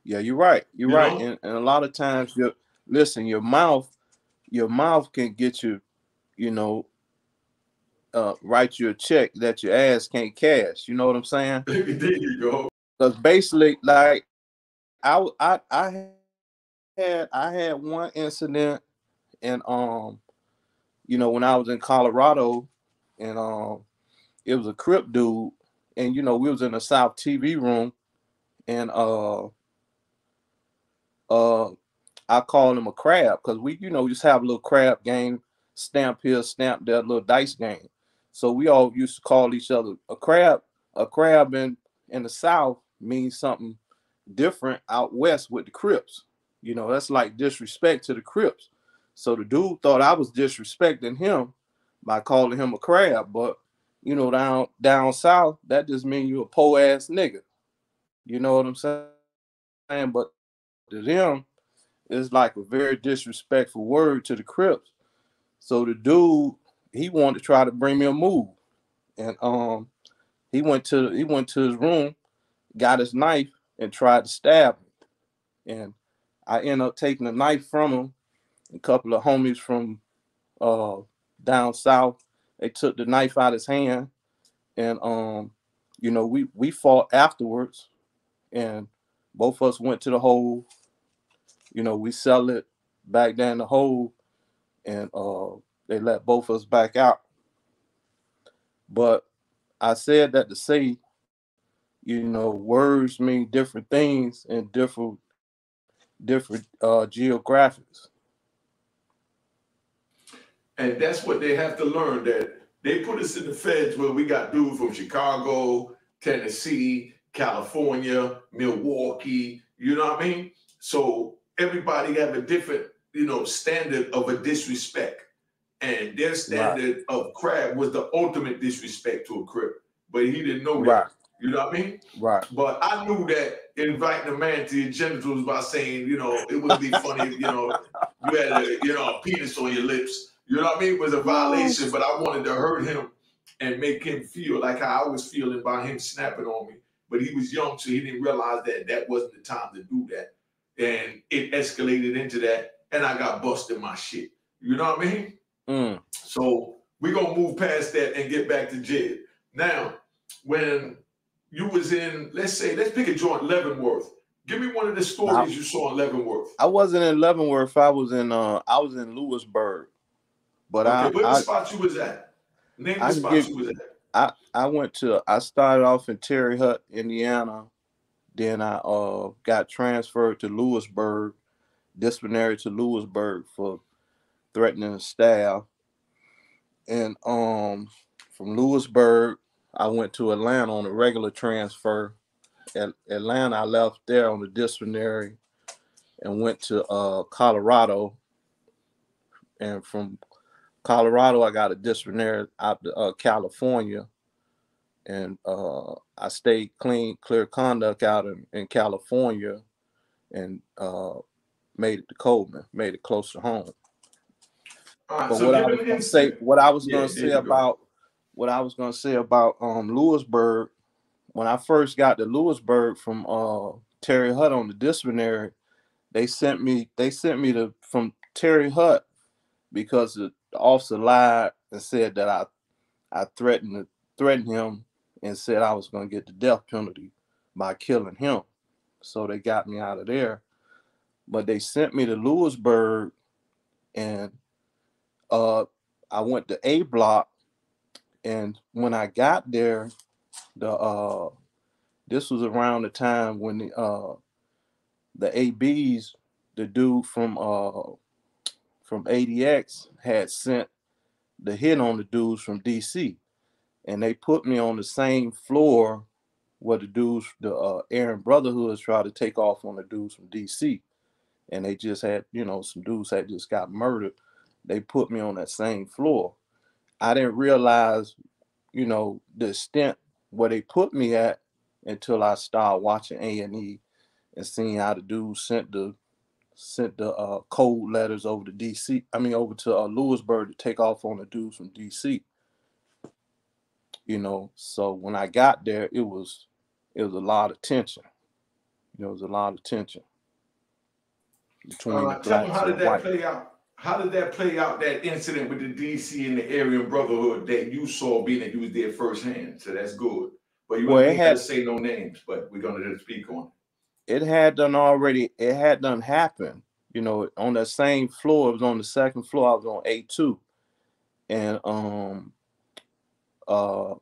Yeah, you're right. You're right. And a lot of times, your mouth can get you, you know, write you a check that your ass can't cash. You know what I'm saying? There you go. Because basically, like, I had one incident, and you know, when I was in Colorado, and it was a Crip dude, and you know, we was in a South TV room, and I called him a crab because we, you know, just have a little crab game, stamp here, stamp there, little dice game. So we all used to call each other a crab. A crab in the South means something different out west with the Crips. You know, that's like disrespect to the Crips. So the dude thought I was disrespecting him by calling him a crab. But, you know, down south, that just means you a poor ass nigga. You know what I'm saying? But to them, it's like a very disrespectful word to the Crips. So the dude, he wanted to try to bring me a move. And he went to his room, got his knife, and tried to stab me. And I ended up taking the knife from him. A couple of homies from uh, down south, they took the knife out of his hand, and we fought afterwards, and both of us went to the hole. We sell it back down the hole, and they let both of us back out. But I said that to say, words mean different things in different geographics. And that's what they have to learn, that they put us in the feds where we got dudes from Chicago, Tennessee, California, Milwaukee, you know what I mean? So everybody have a different, standard of a disrespect. And their Right, standard of Crab was the ultimate disrespect to a Crip. But he didn't know that. right, You know what I mean? right. But I knew that inviting a man to your genitals by saying, it wouldn't be funny if, you had a penis on your lips, was a violation. But I wanted to hurt him and make him feel like how I was feeling by him snapping on me. But he was young, so he didn't realize that that wasn't the time to do that. And it escalated into that, and I got busted my shit. You know what I mean? Mm. So we're gonna move past that and get back to Jed. Now, when you was in, let's pick a joint, Leavenworth. Give me one of the Now, stories you saw in Leavenworth. I wasn't in Leavenworth. I was in Lewisburg. But Okay, where the spot you was at? Name the I can spot give you was at. I started off in Terre Haute, Indiana. Then I got transferred to Lewisburg, disciplinary to Lewisburg for threatening the staff. And from Lewisburg, I went to Atlanta on a regular transfer. At Atlanta, I left there on the disciplinary and went to Colorado. And from Colorado, I got a disciplinary out to California. And I stayed clear conduct out in California, and made it to Coleman, made it close to home. All right, But so what I give was an gonna say, incident. what I was Yeah, gonna there say you go. about Lewisburg, when I first got to Lewisburg from Terry Hutt on the disciplinary, they sent me to from Terry Hutt because the officer lied and said that I threatened him and said I was gonna get the death penalty by killing him. So they got me out of there. But they sent me to Lewisburg, and uh, I went to A Block. And when I got there, the this was around the time when the ABs, the dude from ADX had sent the hit on the dudes from DC, and they put me on the same floor where the Aryan Brotherhoods tried to take off on the dudes from DC, and they just had, some dudes had just got murdered. They put me on that same floor. I didn't realize, the extent where they put me at until I started watching A&E and seeing how the dudes sent the code letters over to DC. I mean, over to Lewisburg to take off on the dudes from DC. So when I got there, it was a lot of tension. It was a lot of tension between the Tell them blacks how and the did that whites. play out? How did that play out, that incident with the DC and the Aryan Brotherhood that you saw, being that you was there firsthand? So that's good. But you Well, ain't got to say no names, but we're going to just speak on it had done happened. On that same floor, it was on the second floor. I was on A2, and uh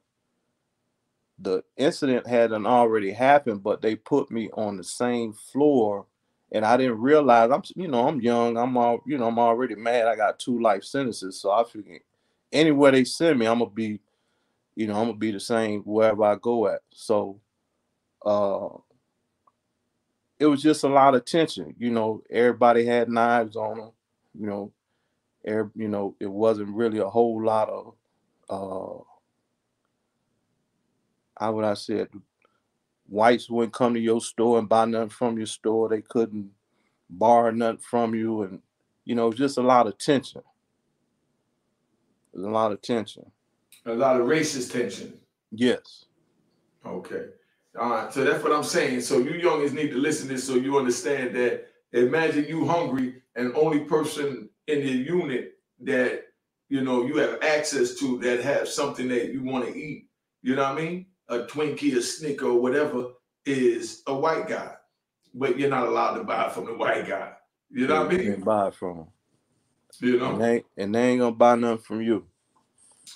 the incident had done already happened, but they put me on the same floor, and I didn't realize I'm young. I'm already mad. I got 2 life sentences, so I figured anywhere they send me, I'm gonna be the same wherever I go at. So uh it was just a lot of tension. Everybody had knives on them. You know, it wasn't really a whole lot of how would I say it? Whites wouldn't come to your store and buy nothing from your store. They couldn't borrow nothing from you, and it was just a lot of tension. There's a lot of tension. a lot of racist tension. Yes. Okay. All right. So that's what I'm saying. So you youngins need to listen to this so you understand that. Imagine you hungry and only person in the unit that you have access to that have something that you want to eat. You know what I mean? A Twinkie, a Snicker, or whatever is a white guy, but you're not allowed to buy from the white guy. You Yeah, know you what I mean? can't buy it from them. You And know. they ain't gonna buy nothing from you.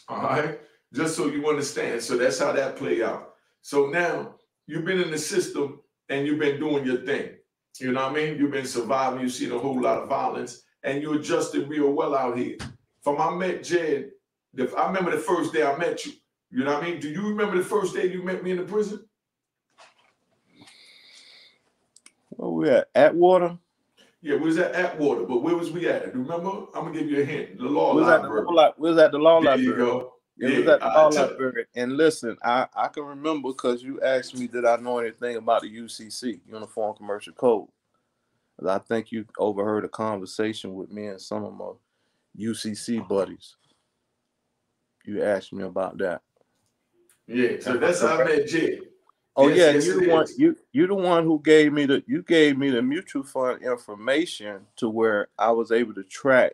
All right. Just so you understand. So that's how that play out. So now you've been in the system and you've been doing your thing. You know what I mean? You've been surviving. You've seen a whole lot of violence and you adjusted real well out here. From I met Jed, I remember the first day I met you. You know what I mean? Do you remember the first day you met me in the prison? Where we at? Atwater? Yeah, we was at Atwater, but where was we at? Remember? I'm gonna give you a hint. The law We was at the library. law There you library. go. It was Yeah, at the law library. And listen, I can remember because you asked me did I know anything about the UCC, Uniform Commercial Code. I think you overheard a conversation with me and some of my UCC buddies. You asked me about that. Yeah, so Am I that's how I correct? met Jed. Oh Yes, yeah, and yes, it is. you the one who gave me the mutual fund information to where I was able to track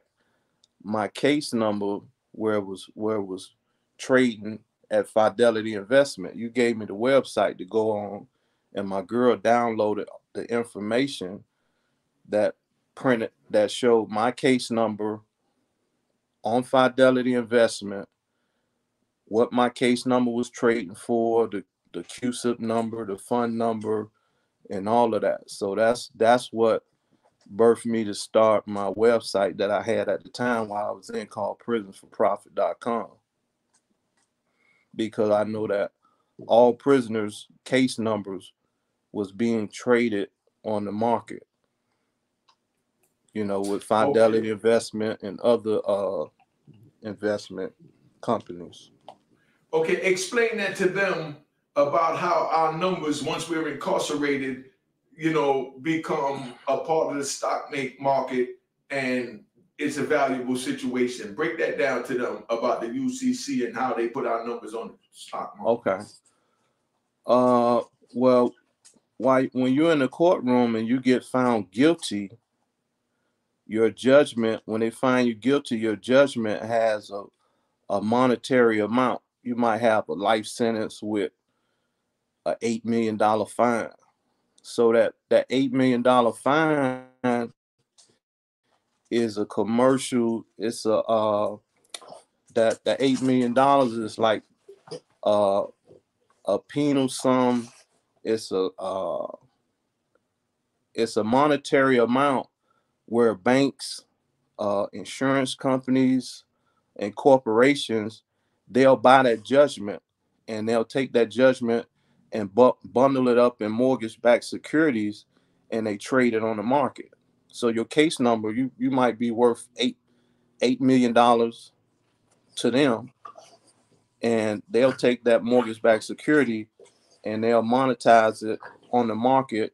my case number where it was trading at Fidelity Investment. You gave me the website to go on, and my girl downloaded the information that that showed my case number on Fidelity Investment, what my case number was trading for, the QSIP number, the fund number, and all of that. So that's what birthed me to start my website that I had at the time while I was in, called prisonsforprofit.com, because I know that all prisoners' case numbers was being traded on the market, with Okay. Fidelity Investment and other investment companies. Okay, explain that to them about how our numbers, once we're incarcerated, become a part of the stock make market and it's a valuable situation. Break that down to them about the UCC and how they put our numbers on the stock market. Okay. Uh, well, when you're in the courtroom and you get found guilty, your judgment, when they find you guilty, your judgment has a monetary amount. You might have a life sentence with a $8 million fine. So that $8 million fine is a commercial. It's that $8 million is like uh, a penal sum. It's a monetary amount where banks, insurance companies, and corporations, they'll buy that judgment and they'll take that judgment and bundle it up in mortgage-backed securities and they trade it on the market. So your case number, you might be worth $8 million to them, and they'll take that mortgage-backed security and they'll monetize it on the market,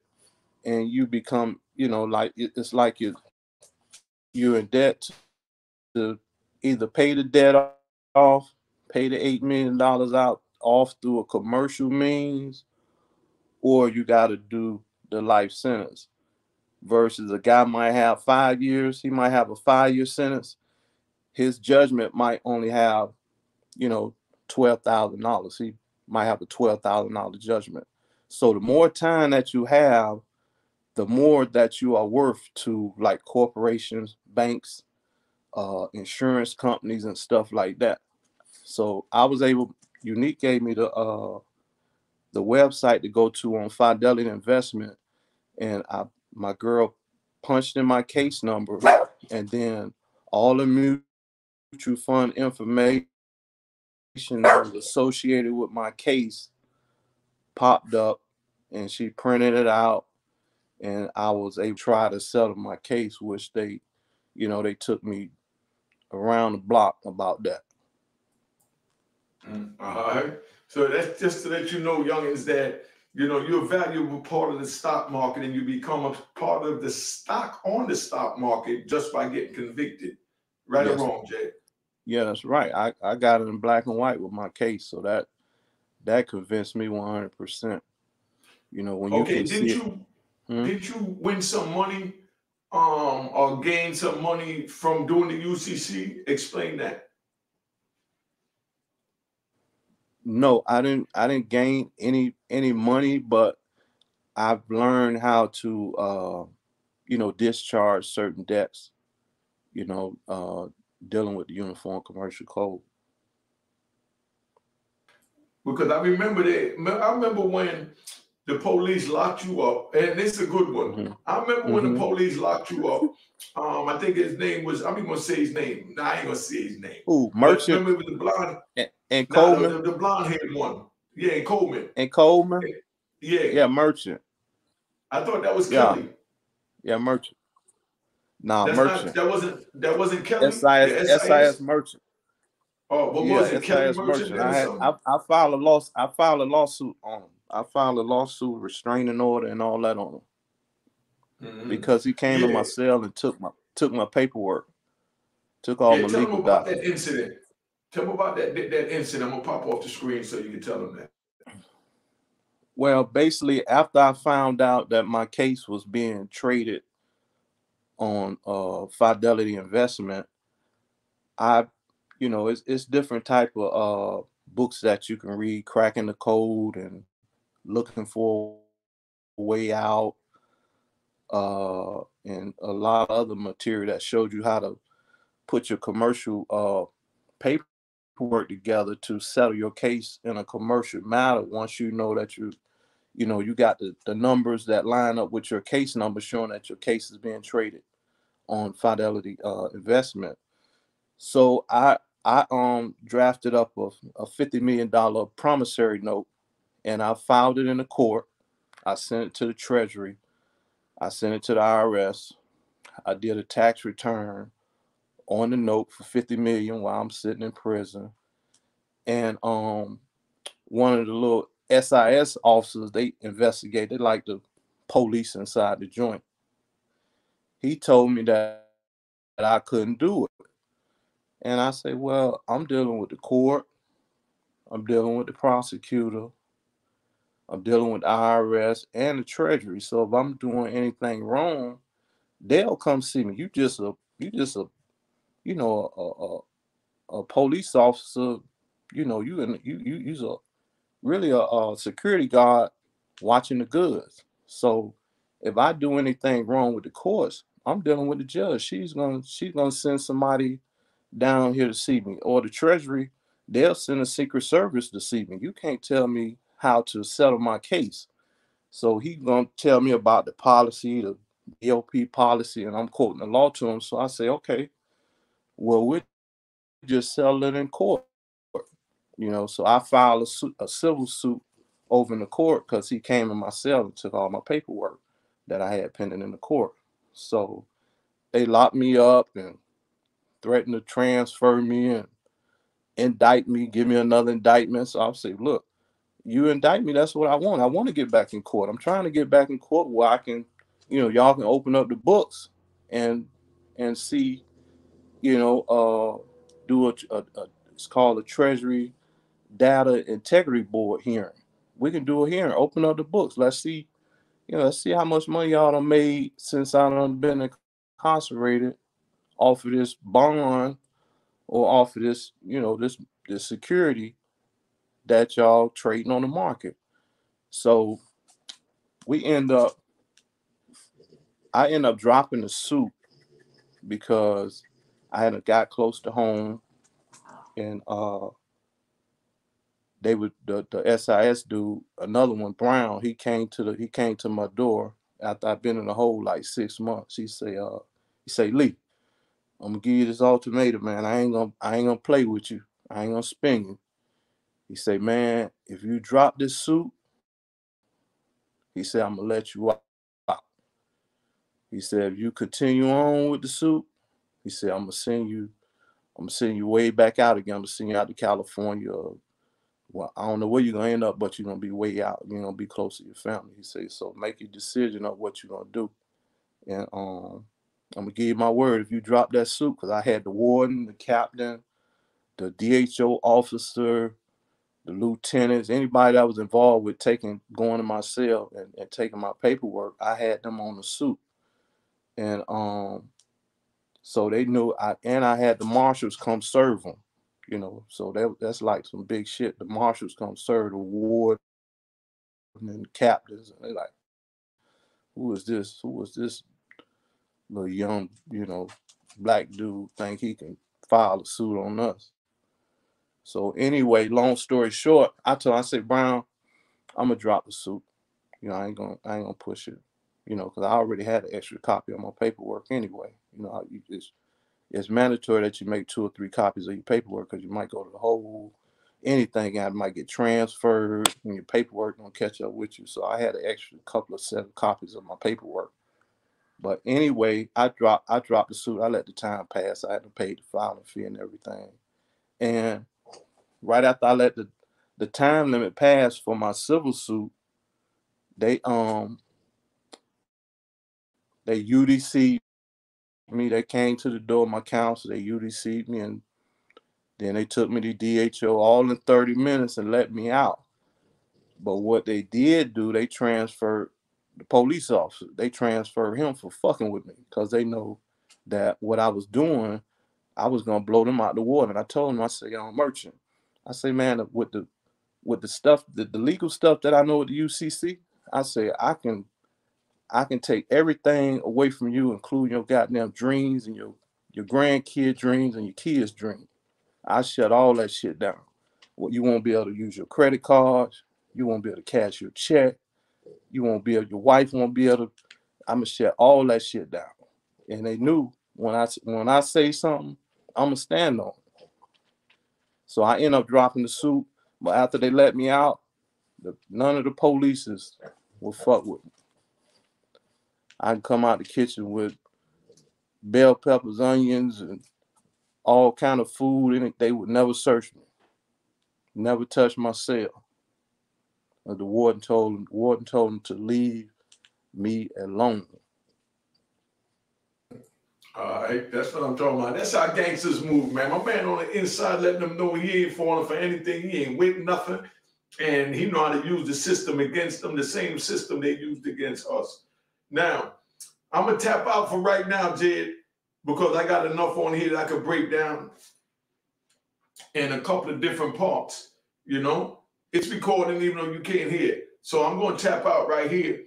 and you become, like it's like you're in debt to either pay the debt off, pay the $8 million out off through a commercial means, or you got to do the life sentence. Versus a guy might have 5 years, he might have a 5 year sentence. His judgment might only have, $12,000. He might have a $12,000 judgment. So the more time that you have, the more that you are worth to like corporations, banks, insurance companies, and stuff like that. So I was able. Unique gave me the website to go to on Fidelity Investment, and my girl punched in my case number, and then all the mutual fund information that was associated with my case popped up, and she printed it out, and I was able to try to settle my case, which they took me around the block about that. All right. So that's just to let you know, youngins, that you're a valuable part of the stock market and you become a part of the stock on the stock market just by getting convicted. Right or Yes, wrong, Jay? yeah, that's right. I got it in black and white with my case, so that convinced me 100%. You know, when you Okay, can see it. Hmm? didn't you win some money or gain some money from doing the UCC? Explain that. No, I didn't gain any money, but I've learned how to discharge certain debts, you know, dealing with the Uniform Commercial Code. Because I remember when the police locked you up, and this is a good one. Hmm. I remember when the Hmm. police locked you up. I think his name was. I'm even gonna say his name. Nah, I ain't gonna say his name. Ooh, But Merchant remember, it was the blonde. and Nah, Coleman the blonde haired one. Yeah, in Coleman. and Coleman. Yeah, Yeah, Merchant. I thought that was Yeah, Kelly. yeah, Merchant. Nah, That's not. Merchant. That wasn't Kelly. SIS The SIS SIS. Merchant. Oh, what Yeah, was it? Kelly SIS Merchant Merchant. then or something? I filed a lawsuit on him. I filed a lawsuit, restraining order, and all that on him Hmm. because he came in my Yeah, cell and took my paperwork, took all yeah. my Tell them legal about that documents. incident. Tell them about that incident. I'm gonna pop off the screen so you can tell them that. Well, basically, after I found out that my case was being traded on Fidelity Investment, I, it's different type of books that you can read, cracking the code and looking for a way out, and a lot of other material that showed you how to put your commercial paperwork together to settle your case in a commercial matter. Once you know that you got the numbers that line up with your case number showing that your case is being traded on Fidelity Investment. So I drafted up a $50 million promissory note, and I filed it in the court. I sent it to the Treasury. I sent it to the IRS. I did a tax return on the note for 50 million while I'm sitting in prison. And one of the little SIS officers, they investigate, they like the police inside the joint. He told me that I couldn't do it. And I say, well, I'm dealing with the court, I'm dealing with the prosecutor, I'm dealing with the IRS and the Treasury. So if I'm doing anything wrong, they'll come see me. You just a you know a police officer. You's a really a security guard watching the goods. So if I do anything wrong with the courts, I'm dealing with the judge. She's gonna send somebody down here to see me, or the Treasury, they'll send a Secret Service to see me. You can't tell me how to settle my case. So he's gonna tell me about the policy, the BOP policy, and I'm quoting the law to him. So I say, okay, well, we'll just settle it in court. So I filed a civil suit over in the court because he came in my cell and took all my paperwork that I had pending in the court. So they locked me up and threatened to transfer me and indict me, give me another indictment. So I'll say, look, you indict me, that's what I want. I want to get back in court. I'm trying to get back in court where I can, y'all can open up the books and see, do it's called a Treasury Data Integrity Board hearing. We can do a hearing, open up the books. Let's see how much money y'all done made since I done been incarcerated off of this bond or off of this security that y'all trading on the market. So we end up I end up dropping the suit because I had got close to home, and they would the SIS dude, another one, Brown, he came to my door after I've been in the hole like 6 months. He say, Lee, I'm gonna give you this ultimatum, man. I ain't gonna play with you. I ain't gonna spin you. He say, man, if you drop this suit, he said, I'm gonna let you out. He said, if you continue on with the suit, he said, I'm gonna send you way back out again. I'm gonna send you out to California. Well, I don't know where you're gonna end up, but you're gonna be way out. You're gonna be close to your family. He said, so make your decision of what you're gonna do. And I'm gonna give you my word. If you drop that suit, because I had the warden, the captain, the DHO officer, the lieutenants, anybody that was involved with going to my cell and taking my paperwork, I had them on the suit. And so they knew I had the marshals come serve them, you know. So that's like some big shit. The marshals come serve the ward and the captains, and they're like, who is this? Who was this little young, you know, black dude think he can file a suit on us? So anyway, long story short, I said, Brown, I'm gonna drop the suit. You know, I ain't gonna push it. You know, because I already had an extra copy of my paperwork anyway. You know, it's mandatory that you make 2 or 3 copies of your paperwork because you might go to the whole anything and it might get transferred and your paperwork don't catch up with you. So I had an extra couple of set of copies of my paperwork. But anyway, I dropped the suit. I let the time pass. I had to pay the filing fee and everything. And right after I let the time limit pass for my civil suit, they UDC'd me. They came to the door of my counsel. They UDC'd me, and then they took me to DHO all in 30 minutes and let me out. But what they did do, they transferred the police officer. They transferred him for fucking with me because they know that what I was doing, I was gonna blow them out the water. And I told them, I said, I'm a merchant. I say, man, with the stuff, the legal stuff that I know at the UCC, I say I can take everything away from you, including your goddamn dreams and your grandkid dreams and your kids' dreams. I shut all that shit down. Well, you won't be able to use your credit cards. You won't be able to cash your check. You won't be able. Your wife won't be able to. I'm gonna shut all that shit down. And they knew when I say something, I'm gonna stand on it. So I end up dropping the suit. But after they let me out, none of the polices will fuck with me. I can come out the kitchen with bell peppers, onions, and all kind of food in it. They would never search me, never touch my cell. The warden told them to leave me alone. All right, that's what I'm talking about. That's how gangsters move, man. My man on the inside letting them know he ain't falling for anything. He ain't with nothing. And he know how to use the system against them, the same system they used against us. Now, I'm going to tap out for right now, Jed, because I got enough on here that I could break down in a couple of different parts, you know? It's recording even though you can't hear it. So I'm going to tap out right here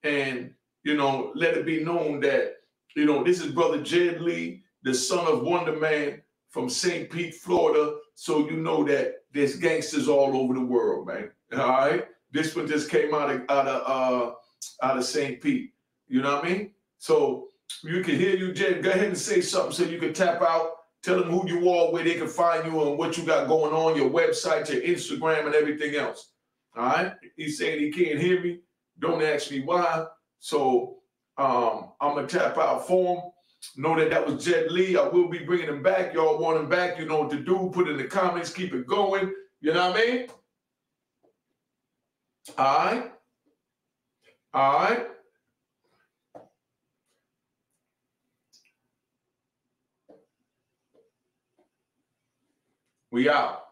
and, you know, let it be known that, you know, this is Brother Jed Lee, the son of Wonderman from St. Pete, Florida. So you know that there's gangsters all over the world, man. All right? This one just came out of St. Pete. You know what I mean? So you can hear you, Jed. Go ahead and say something so you can tap out. Tell them who you are, where they can find you, and what you got going on, your website, your Instagram, and everything else. All right? He's saying he can't hear me. Don't ask me why. So I'm going to tap out for him. Know that was Jed Lee. I will be bringing him back. Y'all want him back. You know what to do. Put it in the comments. Keep it going. You know what I mean? All right? All right? We out.